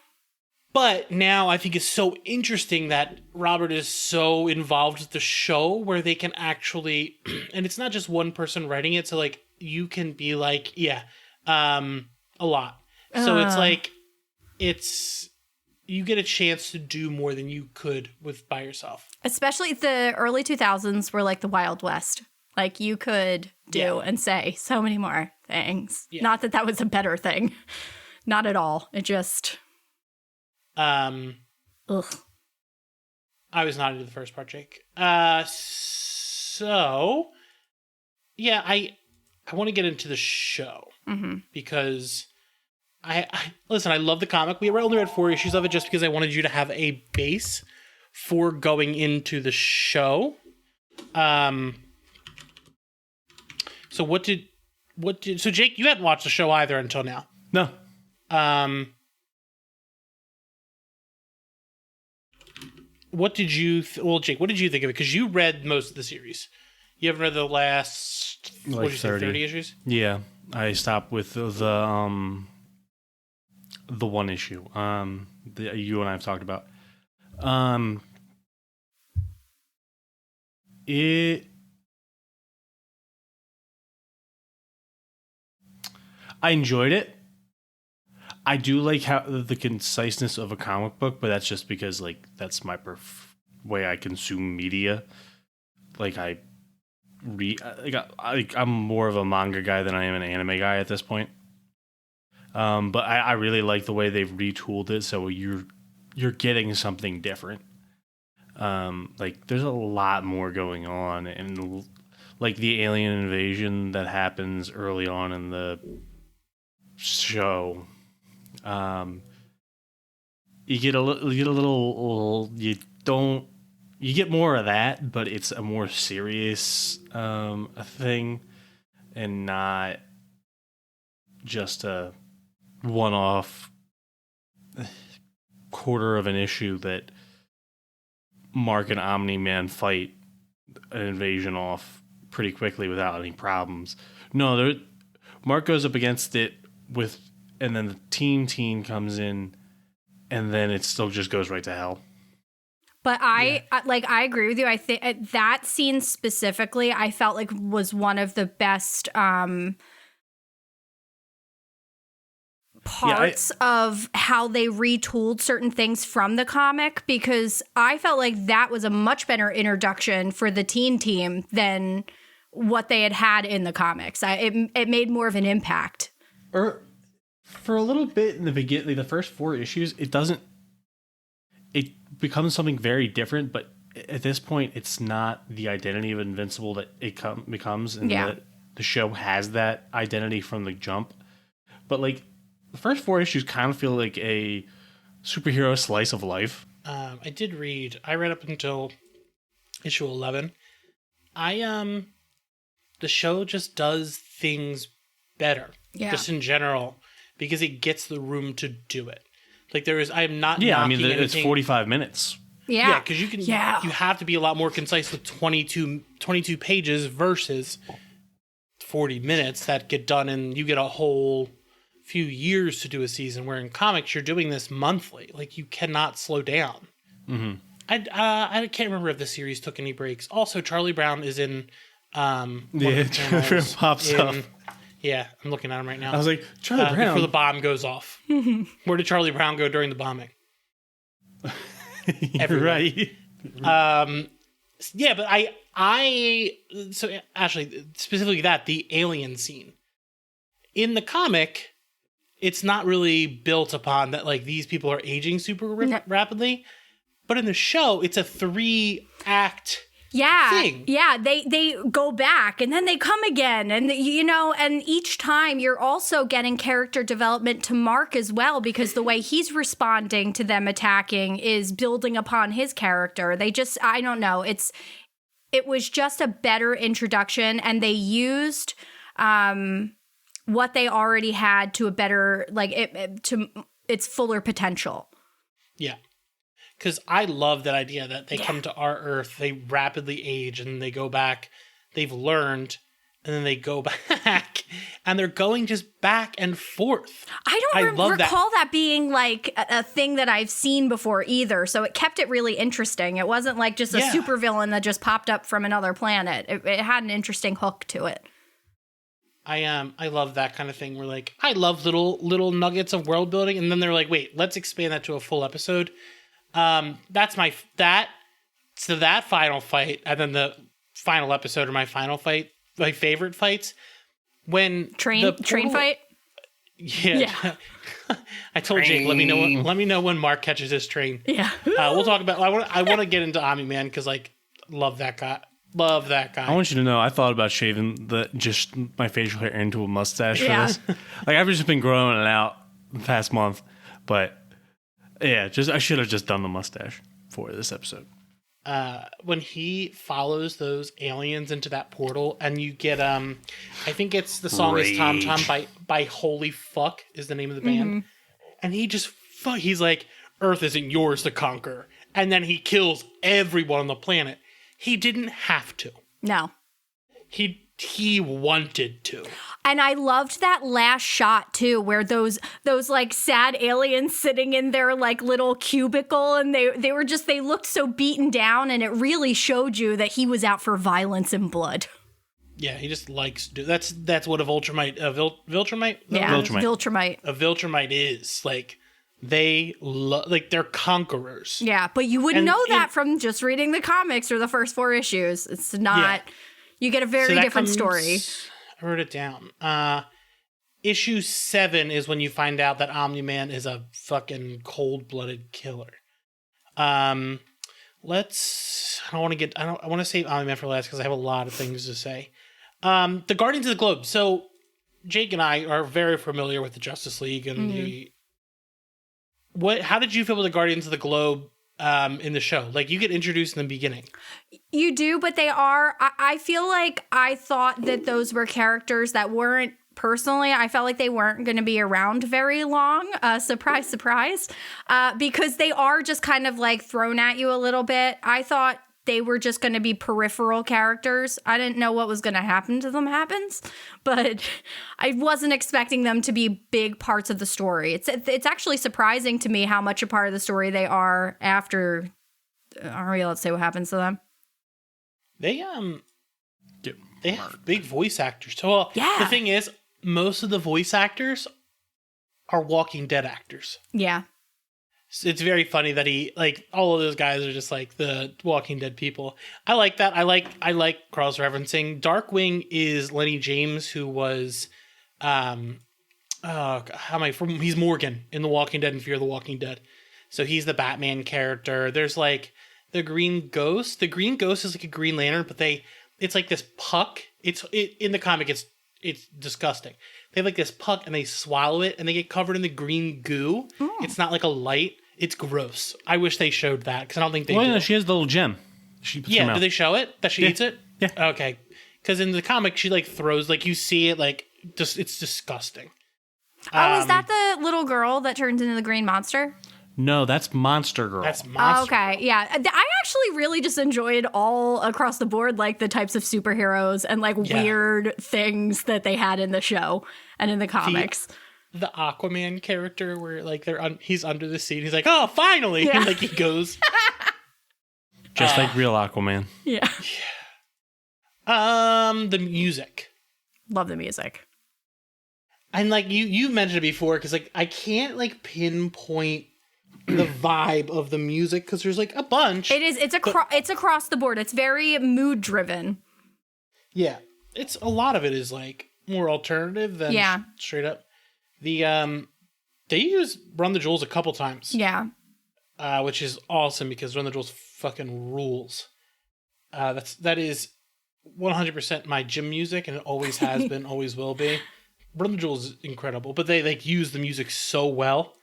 But now I think it's so interesting that Robert is so involved with the show where they can actually, and it's not just one person writing it. So like you can be like, a lot. So it's like, you get a chance to do more than you could by yourself. Especially the early 2000s were like the Wild West. Like you could do and say so many more things. Yeah. Not that that was a better thing. Not at all. It just... Ugh. I was not into the first part, Jake. So yeah, I want to get into the show because I listen. I love the comic. We only read 4 issues of it just because I wanted you to have a base for going into the show. So so Jake, you hadn't watched the show either until now. No. What did you... Jake, what did you think of it? Because you read most of the series. You haven't read the last... Like what did you say, 30. 30 issues? Yeah, I stopped with the one issue that you and I have talked about. I enjoyed it. I do like how the conciseness of a comic book, but that's just because like that's my way I consume media. Like I read, I'm more of a manga guy than I am an anime guy at this point. But I really like the way they've retooled it, so you're getting something different. Like there's a lot more going on, and like the alien invasion that happens early on in the show. You get a little. You you get more of that, but it's a more serious thing, and not just a one-off quarter of an issue that Mark and Omni-Man fight an invasion off pretty quickly without any problems. No, Mark goes up against it and then the team comes in, and then it still just goes right to hell. But I agree with you. I think that scene specifically, I felt like was one of the best parts of how they retooled certain things from the comic, because I felt like that was a much better introduction for the teen team than what they had in the comics. It made more of an impact. Or for a little bit in the beginning, like the first 4 issues, it becomes something very different, but at this point, it's not the identity of Invincible that it becomes, and the show has that identity from the jump. But like the first 4 issues kind of feel like a superhero slice of life. I read up until issue 11. The show just does things better, just in general, because it gets the room to do it. Like I'm not. Yeah, I mean, it's 45 minutes. Yeah, because you can. Yeah. You have to be a lot more concise with 22 pages versus 40 minutes that get done, and you get a whole few years to do a season. Where in comics, you're doing this monthly. Like, you cannot slow down. Mm-hmm. I can't remember if the series took any breaks. Also, Charlie Brown is in. It pops up. Yeah, I'm looking at him right now. I was like, Charlie Brown. Before the bomb goes off. Where did Charlie Brown go during the bombing? You're right. Yeah, but so actually, specifically the alien scene. In the comic, it's not really built upon that, like, these people are aging super rapidly. But in the show, it's a 3-act thing. Yeah, they go back and then they come again, and and each time you're also getting character development to Mark as well, because the way he's responding to them attacking is building upon his character. I don't know, it was just a better introduction, and they used what they already had to a better, to its fuller potential. Yeah. Because I love that idea that they come to our Earth, they rapidly age, and they go back. They've learned, and then they go back, and they're going just back and forth. I don't recall that being like a thing that I've seen before either. So it kept it really interesting. It wasn't like just a supervillain that just popped up from another planet. It had an interesting hook to it. I love that kind of thing where, like, I love little nuggets of world building, and then they're like, wait, let's expand that to a full episode. That's that final fight, and then the final episode of my final fight, my favorite fights, when train fight. Yeah. I told Jake, let me know when Mark catches his train. Yeah. We'll talk about. I want to get into Omni-Man because, like, love that guy. Love that guy. I want you to know, I thought about shaving just my facial hair into a mustache for this. Like, I've just been growing it out the past month, but. Yeah, I should have just done the mustache for this episode. When he follows those aliens into that portal, and you get I think it's the song is Tom Tom by Holy Fuck is the name of the band, and he just he's like, Earth isn't yours to conquer, and then he kills everyone on the planet. He didn't have to. No, he wanted to. And I loved that last shot too, where those like sad aliens sitting in their like little cubicle, and they looked so beaten down, and it really showed you that he was out for violence and blood. Yeah, he just likes that's what a Viltrumite. Is like. They they're conquerors. Yeah, but you wouldn't know that from just reading the comics or the first 4 issues. It's not. Yeah. You get a very different story. I wrote it down. Issue 7 is when you find out that Omni-Man is a fucking cold-blooded killer. I want to save Omni-Man for last because I have a lot of things to say. The Guardians of the Globe. So Jake and I are very familiar with the Justice League and how did you feel with the Guardians of the Globe in the show. Like, you get introduced in the beginning. You do, but they are. I feel like I thought that those were characters that weren't. Personally, I felt like they weren't going to be around very long. Surprise, surprise. Because they are just kind of like thrown at you a little bit. I thought they were just going to be peripheral characters. I didn't know what was going to happen to them happens, but I wasn't expecting them to be big parts of the story. It's actually surprising to me how much a part of the story they are after. Aria, let's say what happens to them. They have big voice actors. So, the thing is, most of the voice actors are Walking Dead actors. Yeah. So it's very funny that all of those guys are just like the Walking Dead people. I like that. I like cross-referencing. Darkwing is Lenny James, who was, he's Morgan in The Walking Dead and Fear the Walking Dead. So he's the Batman character. There's like the Green Ghost. The Green Ghost is like a Green Lantern, but it's like this puck. In the comic, it's disgusting. They have like this puck and they swallow it and they get covered in the green goo. Oh. It's not like a light. It's gross. I wish they showed that because I don't think they do. No, she has the little gem. She puts do they show it? That she eats it? Yeah. Okay. Because in the comic, she like throws, like you see it, like just it's disgusting. Oh, is that the little girl that turns into the green monster? No, that's Monster Girl. That's Monster. Okay, yeah. I actually really just enjoyed all across the board, like the types of superheroes and like weird things that they had in the show and in the comics. The Aquaman character, where like he's under the sea, and he's like, "Oh, finally!" Yeah. And like he goes, just like real Aquaman. Yeah. The music. Love the music. And like you mentioned it before, because like I can't like pinpoint the vibe of the music because there's like a bunch. It's across the board. It's very mood driven. Yeah, it's a lot of it is like more alternative than straight up. The they use Run the Jewels a couple times. Yeah, which is awesome because Run the Jewels fucking rules. That is 100% my gym music, and it always has been, always will be. Run the Jewels is incredible, but they like use the music so well.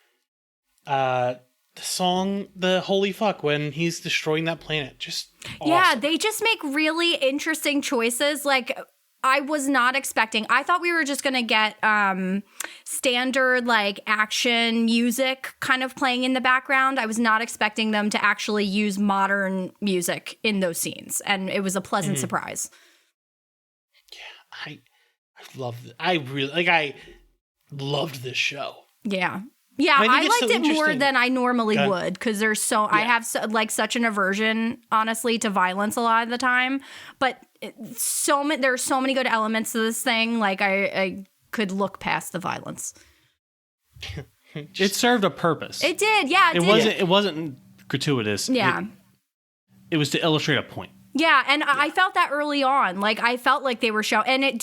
The song, the holy fuck, when he's destroying that planet, just awesome. Yeah, they just make really interesting choices. Like, I was not expecting. I thought we were just gonna get standard like action music kind of playing in the background. I was not expecting them to actually use modern music in those scenes, and it was a pleasant surprise. Yeah, I loved it. I loved this show. Yeah. Yeah, I liked it more than I normally would because I have such an aversion, honestly, to violence a lot of the time. But there's so many good elements to this thing. Like I could look past the violence. It served a purpose. It did, yeah. It wasn't gratuitous. Yeah, it was to illustrate a point. Yeah, and I felt that early on. Like, I felt like they were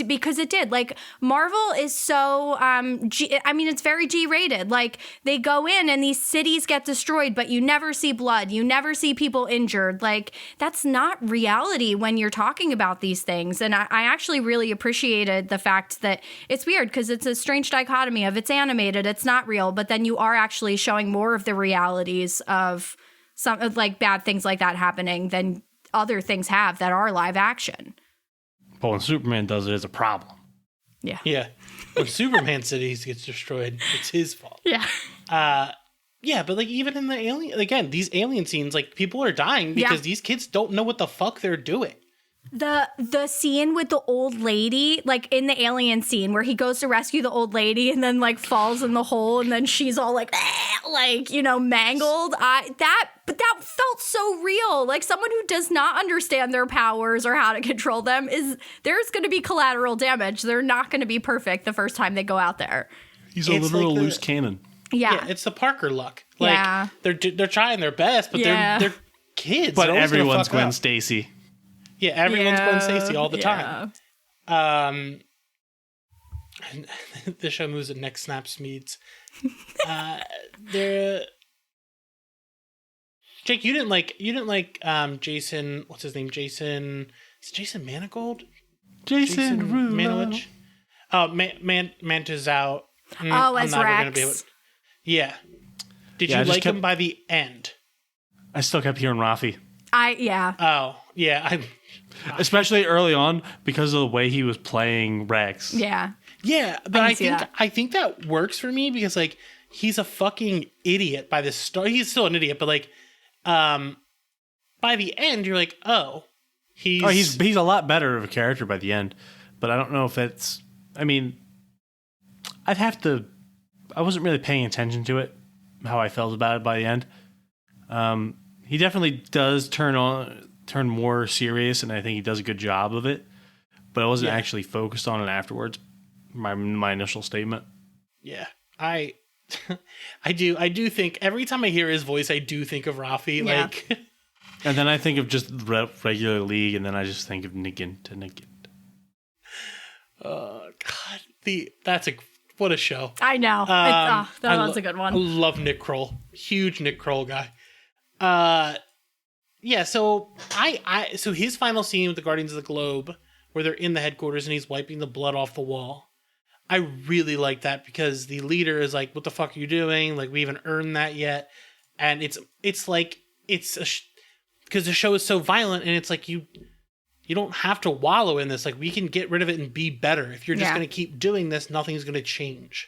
because it did. Like, Marvel is so, it's very G-rated. Like, they go in and these cities get destroyed, but you never see blood. You never see people injured. Like, that's not reality when you're talking about these things. And I actually really appreciated the fact that it's weird because it's a strange dichotomy of it's animated, it's not real, but then you are actually showing more of the realities of some, like, bad things like that happening than other things have that are live action. But when Superman does it, it's a problem. Yeah. Yeah. When Superman cities gets destroyed, it's his fault. Yeah. Yeah, but like even in the these alien scenes, like people are dying because these kids don't know what the fuck they're doing. The scene with the old lady, like in the alien scene where he goes to rescue the old lady and then like falls in the hole and then she's all like mangled. But that felt so real. Like someone who does not understand their powers or how to control them there's going to be collateral damage. They're not going to be perfect the first time they go out there. He's a literal loose cannon. Yeah, it's the Parker luck. Like they're trying their best, but they're kids. But everyone's Gwen Stacy. Yeah, everyone's Gwen Stacy all the time. The show moves at neck snap speeds. Jake, you didn't like Jason. What's his name? Jason. Is it Jason Manigold? Jason Manowich. Oh, Mantizao. As Rex. Yeah. Did you like him by the end? I still kept hearing Rafi. Yeah. Oh, yeah. Especially early on because of the way he was playing Rex. Yeah. Yeah, but I think that works for me because like he's a fucking idiot by the start. He's still an idiot, but like by the end you're like, oh, he's a lot better of a character by the end. But I don't know if it's I mean I wasn't really paying attention to it, how I felt about it by the end. He definitely does turn more serious, and I think he does a good job of it. But I wasn't actually focused on it afterwards. My initial statement. Yeah, I do think every time I hear his voice, I do think of Rafi. Yeah. Like, and then I think of just regular League, and then I just think of Niggin. Oh God, what a show. I know. That was a good one. I love Nick Kroll. Huge Nick Kroll guy. Yeah, so so his final scene with the Guardians of the Globe, where they're in the headquarters and he's wiping the blood off the wall. I really like that because the leader is like, "What the fuck are you doing? Like, we haven't earned that yet." And it's because the show is so violent, and it's like you don't have to wallow in this. Like, we can get rid of it and be better. If you're just going to keep doing this, nothing's going to change.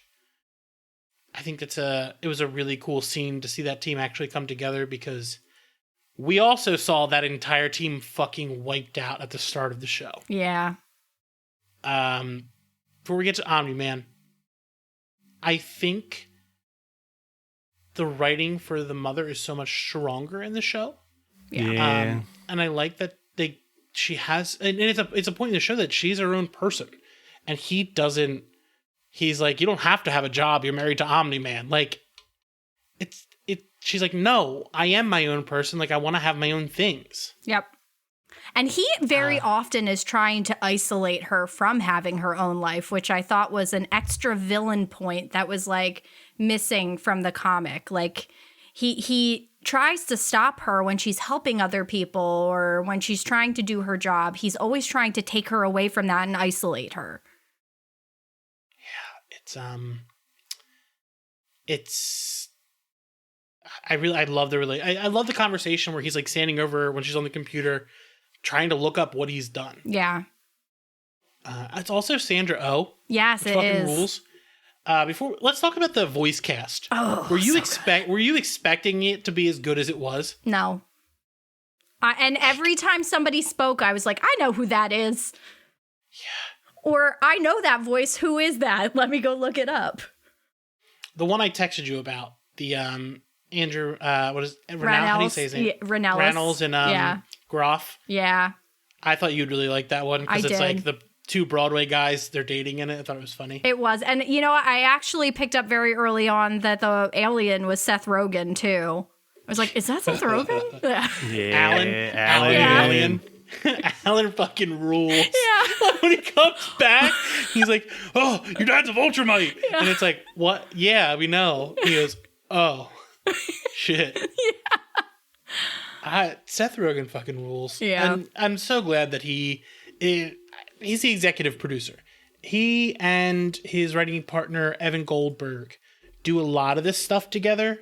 I think it was a really cool scene to see that team actually come together because we also saw that entire team fucking wiped out at the start of the show. Yeah. Before we get to Omni-Man, I think the writing for the mother is so much stronger in the show. Yeah. And I like that she has, and it's a point in the show that she's her own person, and he's like, you don't have to have a job. You're married to Omni-Man. Like, she's like, no, I am my own person. Like, I want to have my own things. Yep. And he very often is trying to isolate her from having her own life, which I thought was an extra villain point that was like missing from the comic. Like he tries to stop her when she's helping other people or when she's trying to do her job. He's always trying to take her away from that and isolate her. Yeah, I love I love the conversation where he's like standing over her when she's on the computer trying to look up what he's done. Yeah. It's also Sandra Oh. Yes, it is. Rules. Let's talk about the voice cast. Oh, were you expecting it to be as good as it was? No. And every time somebody spoke, I was like, I know who that is. Yeah. Or I know that voice. Who is that? Let me go look it up. The one I texted you about, the Andrew, what is it? Reynolds. How do you say his name? Yeah, Reynolds and Groff. Yeah. I thought you'd really like that one because it's like the two Broadway guys, they're dating in it. I thought it was funny. It was. And, you know, I actually picked up very early on that the alien was Seth Rogen, too. I was like, is that Seth Rogen? Yeah. Alan. Alien. Alan fucking rules. Yeah. When he comes back, he's like, oh, your dad's a Vultramite. Yeah. And it's like, what? Yeah, we know. He goes, oh, shit. Yeah. Seth Rogen fucking rules. Yeah. And I'm so glad that he's the executive producer. He and his writing partner, Evan Goldberg, do a lot of this stuff together.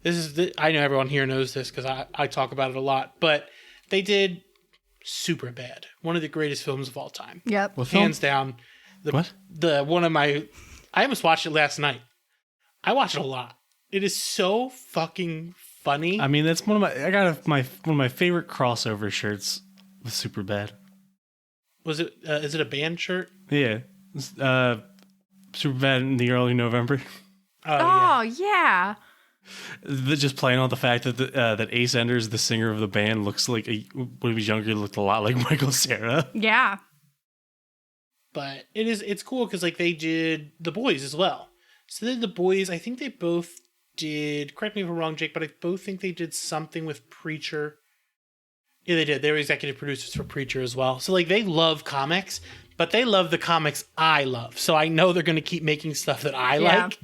I know everyone here knows this because I talk about it a lot, but they did Superbad, one of the greatest films of all time. Yep. Hands down. I almost watched it last night. I watch it a lot. It is so fucking funny. I mean, that's one of my favorite crossover shirts with Superbad. Was it? Is it a band shirt? Yeah. Superbad in the early November. Oh yeah. Just playing on the fact that that Ace Enders, the singer of the band, looks like when he was younger, he looked a lot like Michael Cera. Yeah. But it's cool because like they did The Boys as well. So then The Boys, I think they both did. Correct me if I'm wrong, Jake, but I both think they did something with Preacher. Yeah, they did. They were executive producers for Preacher as well. So like they love comics, but they love the comics I love. So I know they're going to keep making stuff that I like.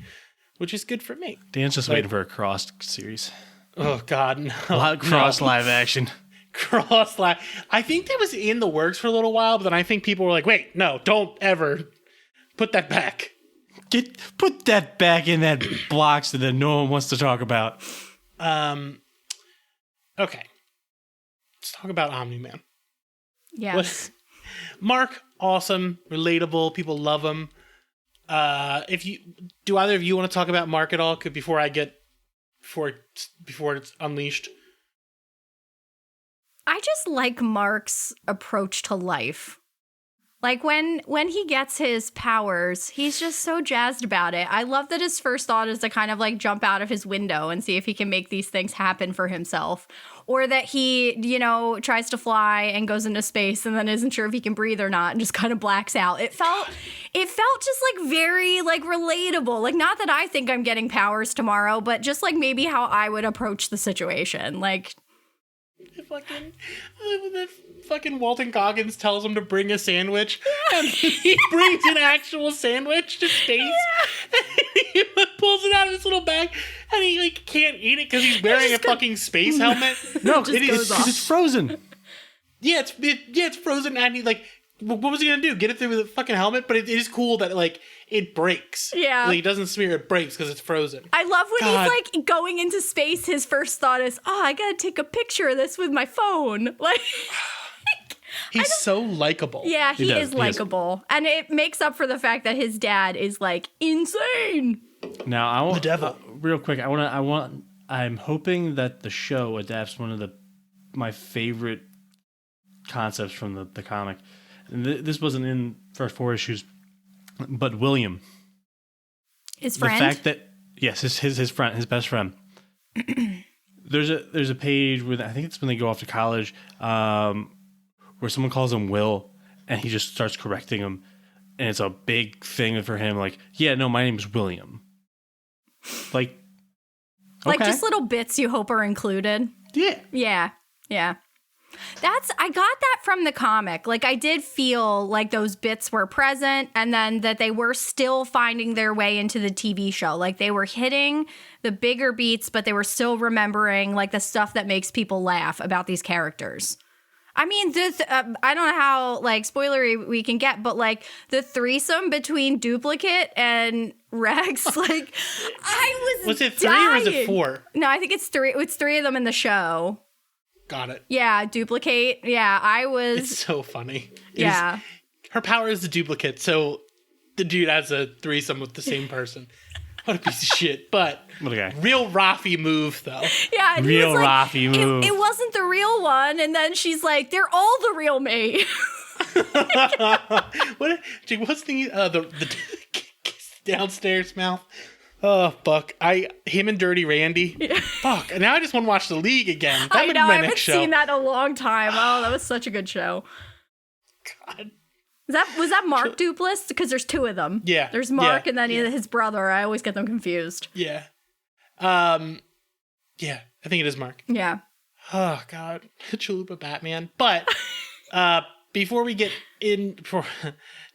Which is good for me. Dan's just waiting for a Cross series. Oh, God, no. Cross live action. Cross live. I think that was in the works for a little while, but then I think people were like, wait, no, don't ever put that back. Put that back in that box that no one wants to talk about. Okay. Let's talk about Omni-Man. Yes. Mark, awesome, relatable. People love him. Do either of you want to talk about Mark at all? Before it's unleashed. I just like Mark's approach to life. Like when he gets his powers, he's just so jazzed about it. I love that his first thought is to kind of like jump out of his window and see if he can make these things happen for himself. Or that he, tries to fly and goes into space and then isn't sure if he can breathe or not and just kind of blacks out. It felt just like very like relatable. Like, not that I think I'm getting powers tomorrow, but just like maybe how I would approach the situation. Like, fucking Walton Goggins tells him to bring a sandwich, and he brings an actual sandwich to space. Yeah. And he pulls it out of his little bag, and he like can't eat it because he's wearing a fucking space helmet. No, it's frozen. Yeah, it's frozen, and he like, what was he gonna do? Get it through the fucking helmet? But it is cool that like it breaks. Yeah, like, it doesn't smear; it breaks because it's frozen. I love when he's like going into space. His first thought is, "Oh, I gotta take a picture of this with my phone." Like, he's so likable. Yeah, he is likable, and it makes up for the fact that his dad is like insane. Now, I want the devil. Real quick. I'm hoping that the show adapts one of my favorite concepts from the comic. And this wasn't in first 4 issues, but William, his friend. The fact that his friend, his best friend. there's a page where I think it's when they go off to college, where someone calls him Will, and he just starts correcting him, and it's a big thing for him. Like, yeah, no, my name is William. Like just little bits you hope are included. Yeah. Yeah. I got that from the comic. Like, I did feel like those bits were present, and then that they were still finding their way into the TV show. Like, they were hitting the bigger beats, but they were still remembering like the stuff that makes people laugh about these characters. I mean, I don't know how like spoilery we can get, but like the threesome between Duplicate and Rex, like was it 3 dying. or was it 4? No, I think it's 3. It's 3 of them in the show. Got it. Yeah, Duplicate. Yeah, I was. It's so funny. Her power is the Duplicate, so the dude has a threesome with the same person. What a piece of shit. But real Rafi move, though. Yeah, real Rafi move. It wasn't the real one, and then she's like, "They're all the real me." What's the downstairs mouth? Oh, fuck. Him and Dirty Randy. Yeah. Fuck. Now I just want to watch The League again. I know, I haven't seen that in a long time. Oh, that was such a good show. God. Was that Mark Duplass? Because there's 2 of them. Yeah. There's Mark and then his brother. I always get them confused. Yeah. Yeah, I think it is Mark. Yeah. Oh, God. Chalupa Batman. But before we get in...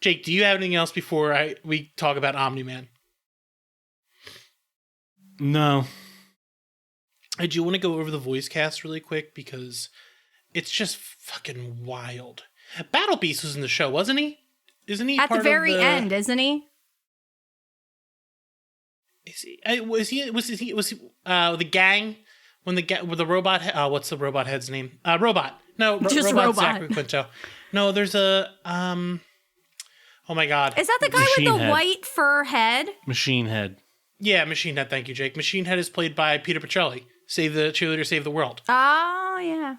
Jake, do you have anything else before we talk about Omni-Man? No. I do want to go over the voice cast really quick because it's just fucking wild. Battle Beast was in the show, wasn't he? Isn't he at the very end? Isn't he? Is he? Was he? The gang when with the robot? What's the robot head's name? Robot. No, just Robot. Robot. Zachary Quinto. No, there's a Oh my God! Is that the guy Machine with the Head. white fur head? Machine Head. Yeah, Machine Head. Thank you, Jake. Machine Head is played by Peter Petrelli. Save the cheerleader, save the world. Oh yeah.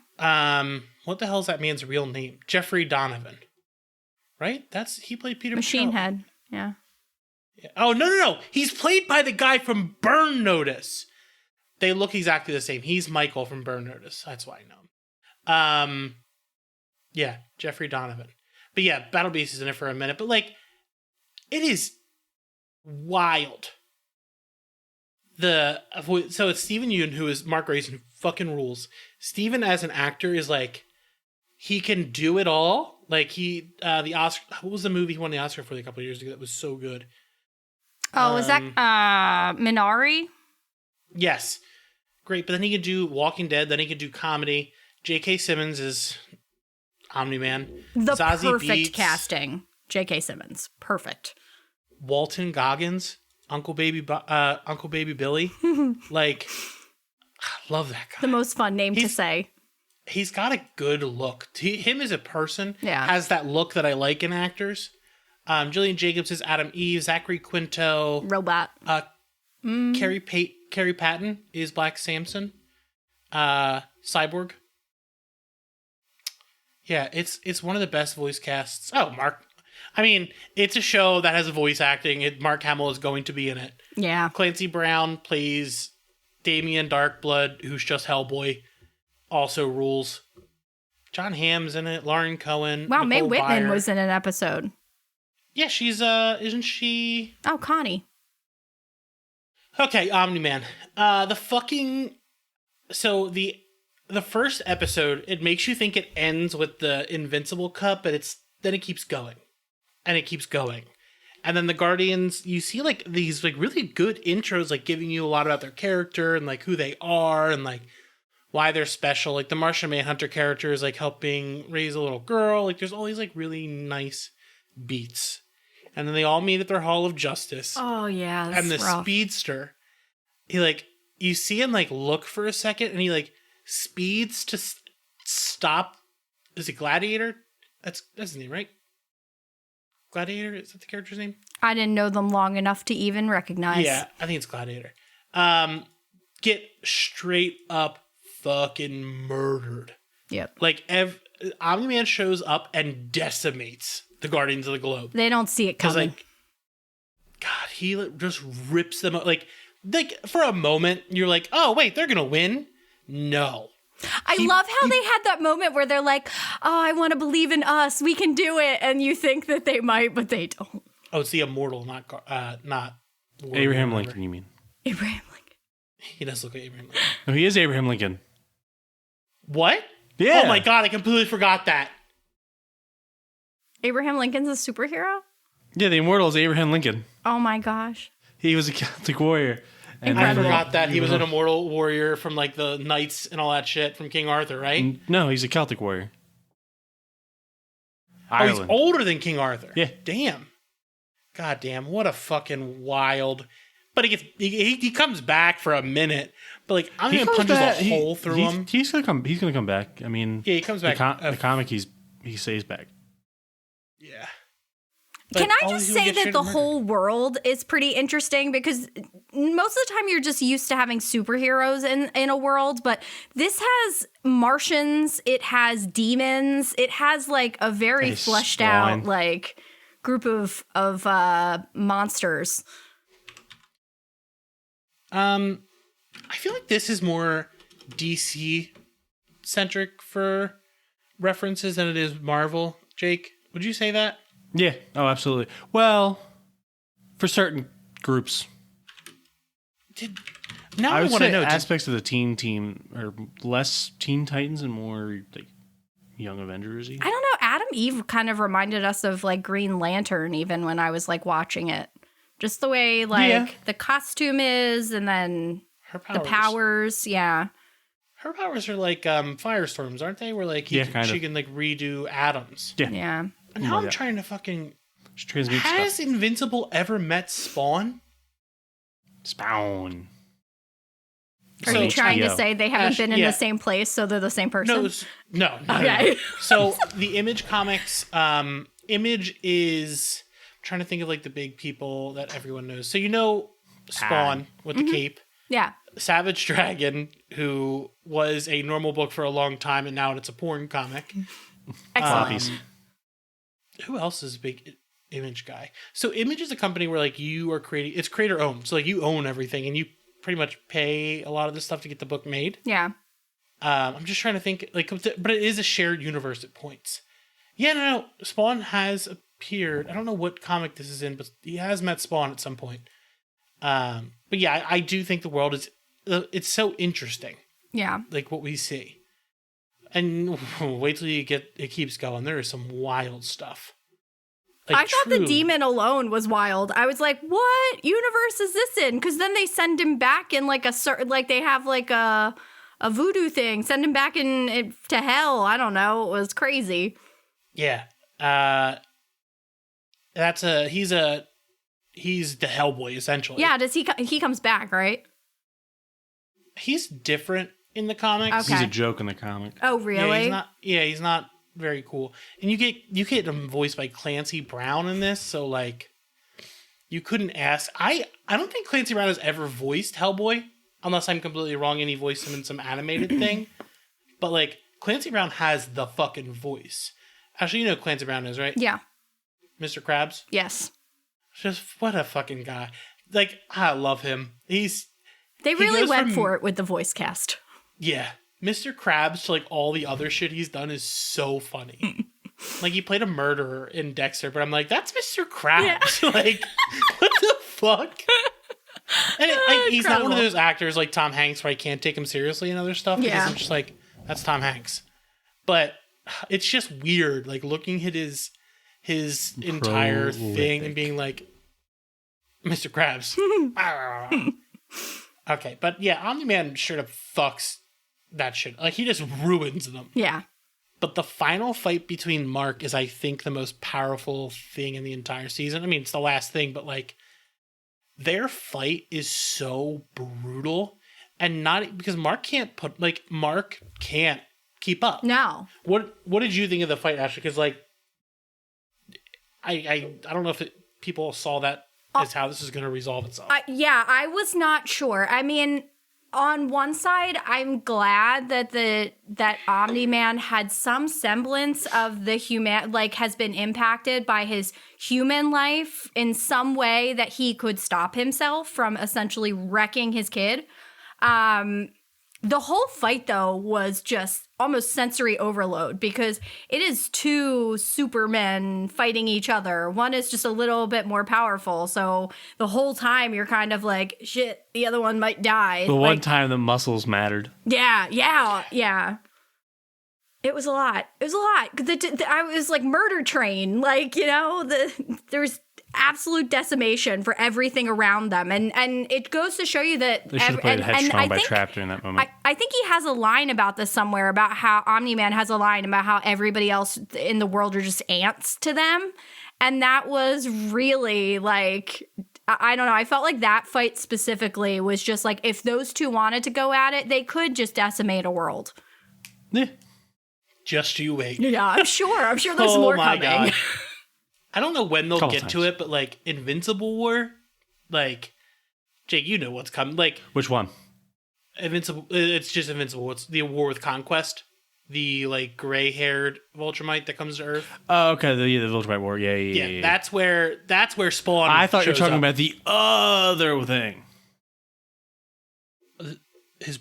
What the hell is that man's real name? Jeffrey Donovan. Right? He played Peter Machine Petrelli. Head. Yeah. Oh no! He's played by the guy from Burn Notice. They look exactly the same. He's Michael from Burn Notice. That's why I know him. Yeah, Jeffrey Donovan. But yeah, Battle Beast is in it for a minute. But like, it is wild. So it's Steven Yeun, who is Mark Grayson, who fucking rules. Steven as an actor is like, he can do it all. Like the Oscar, what was the movie he won the Oscar for a couple of years ago that was so good? Oh, is that Minari? Yes. Great. But then he could do Walking Dead. Then he could do comedy. J.K. Simmons is Omni-Man. The Zazie perfect Beetz, casting. J.K. Simmons. Perfect. Walton Goggins. Uncle Baby Billy. Like, Love that guy. The most fun name to say. He's got a good look. Him as a person Yeah. has that look that I like in actors. Jillian Jacobs is Adam Eve. Zachary Quinto. Robot. Carrie Patton is Black Samson. Cyborg. Yeah, it's one of the best voice casts. Oh, Mark. I mean, it's a show that has a voice acting. Mark Hamill is going to be in it. Yeah. Clancy Brown plays Damien Darkblood, who's just Hellboy. Also rules. John Hamm's in it. Lauren Cohen. Wow, Mae Nicole Whitman Byer. was in an episode. Yeah, she's isn't she? Oh, Connie. Okay, Omni-Man. So the first episode, it makes you think it ends with the Invincible Cup, but then it keeps going. And it keeps going. And then the Guardians, you see like these like really good intros, like giving you a lot about their character and like who they are and like why they're special. Like the Martian Manhunter character is like helping raise a little girl. Like there's all these like really nice beats. And then they all meet at their Hall of Justice. Oh, yeah. That's And the rough. speedster, he like, you see him like look for a second and he like speeds to stop. Is it Gladiator? That's his name, right? Gladiator? Is that the character's name? I didn't know them long enough to even recognize. Yeah, I think it's Gladiator. Get straight up fucking murdered. Yep. Like, Omni-Man shows up and decimates the Guardians of the Globe. They don't see it Because, coming. like, God, he just rips them up. Like, for a moment, you're like, oh, wait, they're going to win? No. I love how they had that moment where they're like, oh, I want to believe in us. We can do it. And you think that they might, but they don't. Oh, it's the immortal, not Abraham Lincoln, you mean? Abraham Lincoln. He does look like Abraham Lincoln. No, he is Abraham Lincoln. What? Yeah. Oh my God, I completely forgot that. Abraham Lincoln's a superhero? Yeah, the immortal is Abraham Lincoln. Oh my gosh. He was a Celtic warrior. And I Incredible. forgot that he was an immortal warrior from like the knights and all that shit from King Arthur, right? No, he's a Celtic warrior. Oh, he's Ireland. older than King Arthur. Yeah. Damn. God damn, what a fucking wild. But he comes back for a minute. But like I'm He gonna comes punches back. a hole through him. He's gonna come. He's gonna come back. I mean, Yeah, he comes back. The comic, he stays back. Yeah. Can But I all just these people say get that straight the up murdered. whole world is pretty interesting because most of the time you're just used to having superheroes in a world, but this has Martians, it has demons, it has like a very They fleshed spawn. out like group of monsters. I feel like this is more DC centric for references than it is Marvel. Jake, would you say that? Yeah. Oh, absolutely. Well, for certain groups, Now I I would want to say know. aspects of the Teen Team are less Teen Titans and more like Young Avengers-y. I don't know, Adam Eve kind of reminded us of like Green Lantern even when I was like watching it. Just the way like Yeah. the costume is and then her powers. the powers, yeah. Her powers are like firestorms, aren't they? Where like Yeah, kind she of. can like redo atoms. Yeah. Yeah. And now More I'm that. trying to fucking. Just transmute Has stuff. Invincible ever met Spawn? Spawn. Are So- you trying to HBO. say they haven't Ash, been in yeah. the same place, so they're the same person? No, no. Okay. So the Image comics, Image is I'm trying to think of like the big people that everyone knows. So you know Spawn with the cape, Yeah. Savage Dragon, who was a normal book for a long time, and now it's a porn comic. Excellent. Floppies. Who else is a big Image guy? So Image is a company where like you are creating, it's creator owned. So like you own everything, and you pretty much pay a lot of this stuff to get the book made. Yeah. I'm just trying to think, like, but it is a shared universe at points. Yeah, no. Spawn has appeared. I don't know what comic this is in, but he has met Spawn at some point. But yeah, I do think the world is. It's so interesting, Yeah. like what we see. And wait till you get it keeps going. There is some wild stuff. Like, I thought the true- demon alone was wild. I was like, what universe is this in? Because then they send him back in like a certain, like they have like a voodoo thing, send him back in to hell. I don't know. It was crazy. Yeah. He's the Hellboy essentially. Yeah. Does he comes back, right? He's different in the comics. Okay. He's a joke in the comic. Oh, really? He's not very cool. And you get him voiced by Clancy Brown in this, so like you couldn't ask. I don't think Clancy Brown has ever voiced Hellboy, unless I'm completely wrong and he voiced him in some animated thing. But like Clancy Brown has the fucking voice. Actually, you know who Clancy Brown is, right? Yeah. Mr. Krabs? Yes. Just what a fucking guy. Like, I love him. They really goes went from- for it with the voice cast. Yeah. Mr. Krabs to like all the other shit he's done is so funny. Like he played a murderer in Dexter, but I'm like, that's Mr. Krabs. Yeah. Like, what the fuck? And he's not one of those actors like Tom Hanks where I can't take him seriously and other stuff. Because I'm just like, that's Tom Hanks. But it's just weird, like looking at his entire thing and being like, Mr. Krabs. Okay, but yeah, Omni-Man straight up fucks that shit. Like, he just ruins them. Yeah. But the final fight between Mark is, I think, the most powerful thing in the entire season. I mean, it's the last thing, but like, their fight is so brutal. And not because Mark can't keep up. No. What did you think of the fight, Ashley? Because like, I don't know if people saw that as how this is going to resolve itself. I was not sure. I mean, on one side, I'm glad that Omni-Man had some semblance of the human, like has been impacted by his human life in some way that he could stop himself from essentially wrecking his kid. The whole fight, though, was just almost sensory overload because it is two supermen fighting each other. One is just a little bit more powerful. So the whole time you're kind of like, shit, the other one might die. The one time the muscles mattered. Yeah. It was a lot. I was like murder train. Like, you know, there's absolute decimation for everything around them. And it goes to show you that... They should have played Headstrong by Traptor in that moment. I think he has a line about this somewhere, about how Omni-Man has a line about how everybody else in the world are just ants to them. And that was really like... I don't know. I felt like that fight specifically was just like, if those two wanted to go at it, they could just decimate a world. Yeah. Just you wait. Yeah, I'm sure there's more coming. God. I don't know when they'll get times. to it, but like Invincible War, like Jake, you know what's coming. Like Which one? Invincible. It's just Invincible. It's the war with Conquest. The like gray-haired Viltrumite that comes to Earth. Oh, okay. The Viltrumite War. Yeah. That's where Spawn. I thought you were shows talking up. about the other thing. His.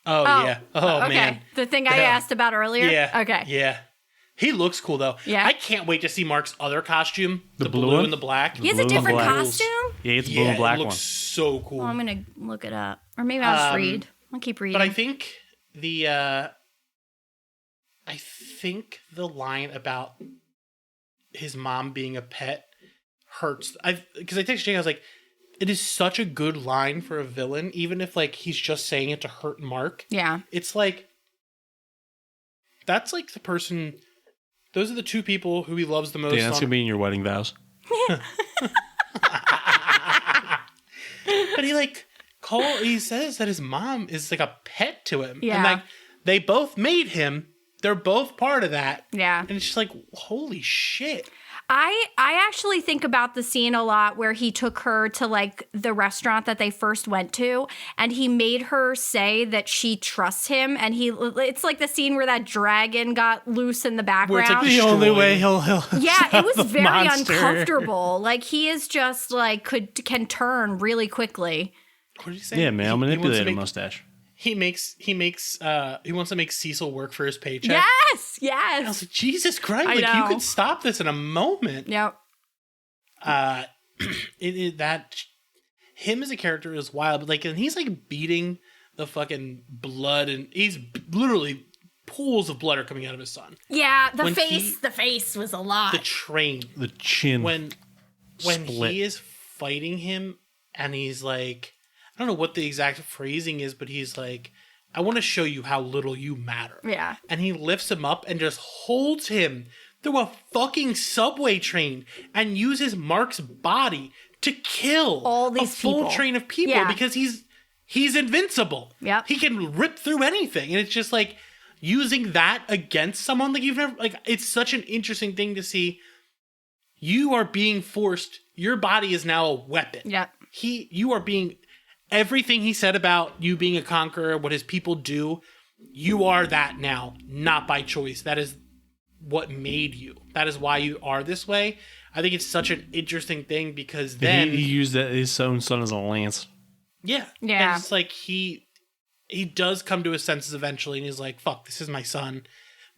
Oh yeah. Oh okay. man. The thing I asked about earlier? Yeah. Okay. Yeah. He looks cool though. Yeah. I can't wait to see Mark's other costume. The blue blue one? and the black. He has a Blue and different black. costume? Yeah, it's the blue and black it looks one. so cool. Well, I'm going to look it up. Or maybe I'll just read. I'll keep reading. But I think the line about his mom being a pet hurts. Because I texted Jake, I was like, it is such a good line for a villain, even if like he's just saying it to hurt Mark. Yeah. It's like, that's like the person, those are the two people who he loves the most. Yeah, that's going to be in your wedding vows. But he says that his mom is like a pet to him. Yeah. And like, they both made him. They're both part of that. Yeah. And it's just like, holy shit. I actually think about the scene a lot where he took her to like the restaurant that they first went to, and he made her say that she trusts him, and it's like the scene where that dragon got loose in the Where it's background. like The only way he'll Yeah, it was the very monster. uncomfortable. Like he is just like can turn really quickly. What did he say? Yeah, man, I'll He wants to manipulate a make- mustache. He wants to make Cecil work for his paycheck. Yes, I was like, Jesus Christ, I like you know. could stop this in a moment. Yep. Him as a character is wild, but like, and he's like beating the fucking blood, and he's literally pools of blood are coming out of his son. Yeah, the When face was a lot. The train, The chin. when Split. he is fighting him, and he's like, I don't know what the exact phrasing is, but he's like, I want to show you how little you matter. Yeah. And he lifts him up and just holds him through a fucking subway train and uses Mark's body to kill All these a full people. train of people Yeah. because he's he's invincible. Yep. He can rip through anything. And it's just like using that against someone like you've never, like, it's such an interesting thing to see. You are being forced. Your body is now a weapon. Yep. You are being, everything he said about you being a conqueror, what his people do, you are that now, not by choice. That is what made you. That is why you are this way. I think it's such an interesting thing because then he used his own son as a lance. Yeah. Yeah. And it's like he does come to his senses eventually and he's like, fuck, this is my son.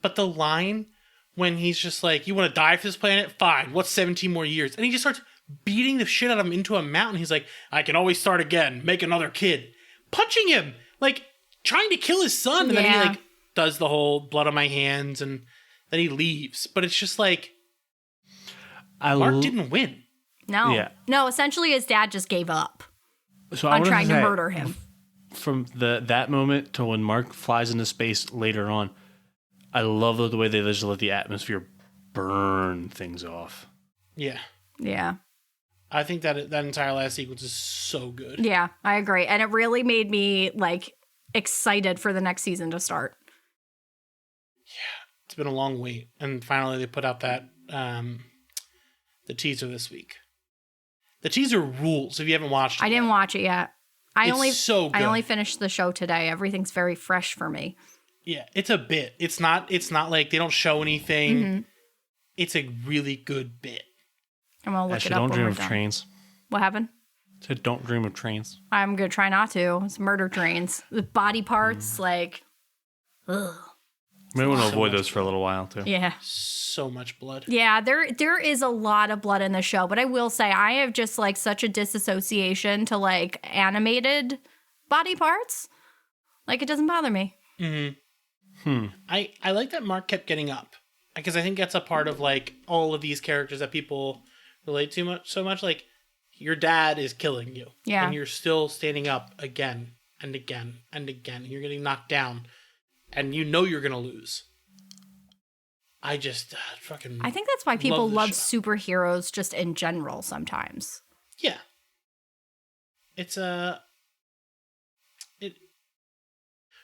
But the line when he's just like, you want to die for this planet? Fine. What's 17 more years? And he just starts beating the shit out of him into a mountain. He's like, I can always start again, make another kid. Punching him, like trying to kill his son. And then he like does the whole blood on my hands and then he leaves. But it's just like, Mark didn't win. No. Yeah. No, essentially his dad just gave up So on trying to murder him. From that moment to when Mark flies into space later on, I love the way they just let the atmosphere burn things off. Yeah. Yeah. I think that entire last sequence is so good. Yeah, I agree. And it really made me like excited for the next season to start. Yeah. It's been a long wait. And finally they put out that the teaser this week. The teaser rules if you haven't watched it. I didn't watch it yet. It's so good. I only finished the show today. Everything's very fresh for me. Yeah, it's a bit. It's not like they don't show anything. Mm-hmm. It's a really good bit. I'm gonna look Actually, it up. don't when dream we're of done. trains. What happened? Said don't dream of trains. I'm gonna try not to. It's murder trains. The body parts, like, ugh. We want to So avoid much those for a little while too. Yeah. So much blood. Yeah, there is a lot of blood in the show, but I will say I have just like such a disassociation to like animated body parts. Like it doesn't bother me. Mm-hmm. I like that Mark kept getting up because I think that's a part of like all of these characters that people relate to so much. Like your dad is killing you, Yeah. and you're still standing up again and again and again. You're getting knocked down, and you know you're gonna lose. I just fucking. I think that's why people the love show. superheroes just in general sometimes. Yeah. It's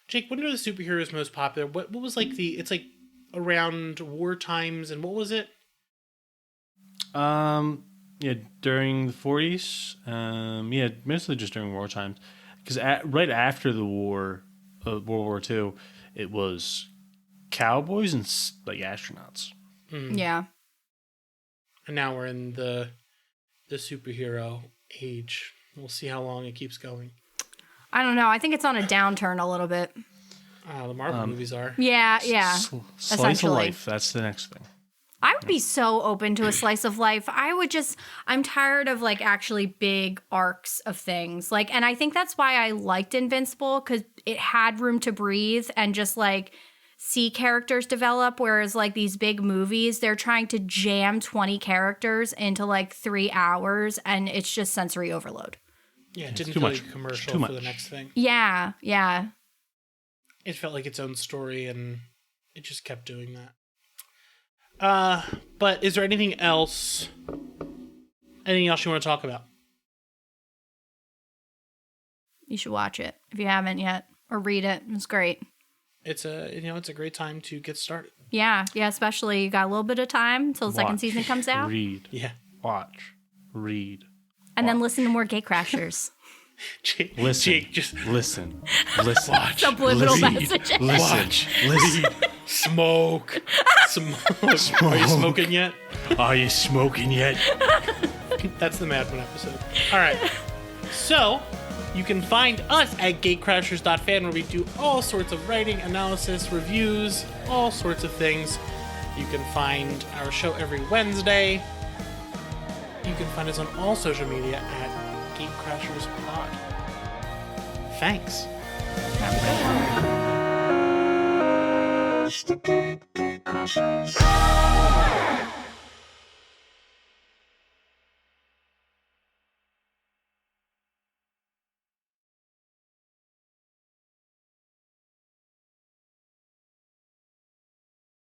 Jake, when are the superheroes most popular? What was like it's like around war times and what was it? Yeah, during the 40s. Yeah, mostly just during war times. Because right after the war, World War II, it was cowboys and like astronauts. Mm. Yeah. And now we're in the superhero age. We'll see how long it keeps going. I don't know. I think it's on a downturn a little bit. The Marvel movies are. Yeah, yeah. Slice of essentially. life. That's the next thing. I would be so open to a slice of life. I'm tired of like actually big arcs of things. Like, and I think that's why I liked Invincible, because it had room to breathe and just like see characters develop. Whereas like these big movies, they're trying to jam 20 characters into like 3 hours and it's just sensory overload. Yeah, it didn't too feel much. like a commercial Too for the much. next thing. Yeah, yeah. It felt like its own story and it just kept doing that. But is there anything else you want to talk about? You should watch it if you haven't yet, or read it. It's great. It's a great time to get started. Yeah, especially you got a little bit of time until the second Watch, season comes out. Read. Yeah. Watch. Read. And then listen to more GateCrashers. Jake, Listen. Jake, just Listen. Listen. watch. Subliminal Listen. messages. Listen. Watch. Listen. Smoke. Smoke. Are you smoking yet? Are you smoking yet? That's the Mad Men episode. All right. So, you can find us at GateCrashers.fan where we do all sorts of writing, analysis, reviews, all sorts of things. You can find our show every Wednesday. You can find us on all social media at GateCrashersPod. Thanks. Have a good one. It's the Gate Crashers.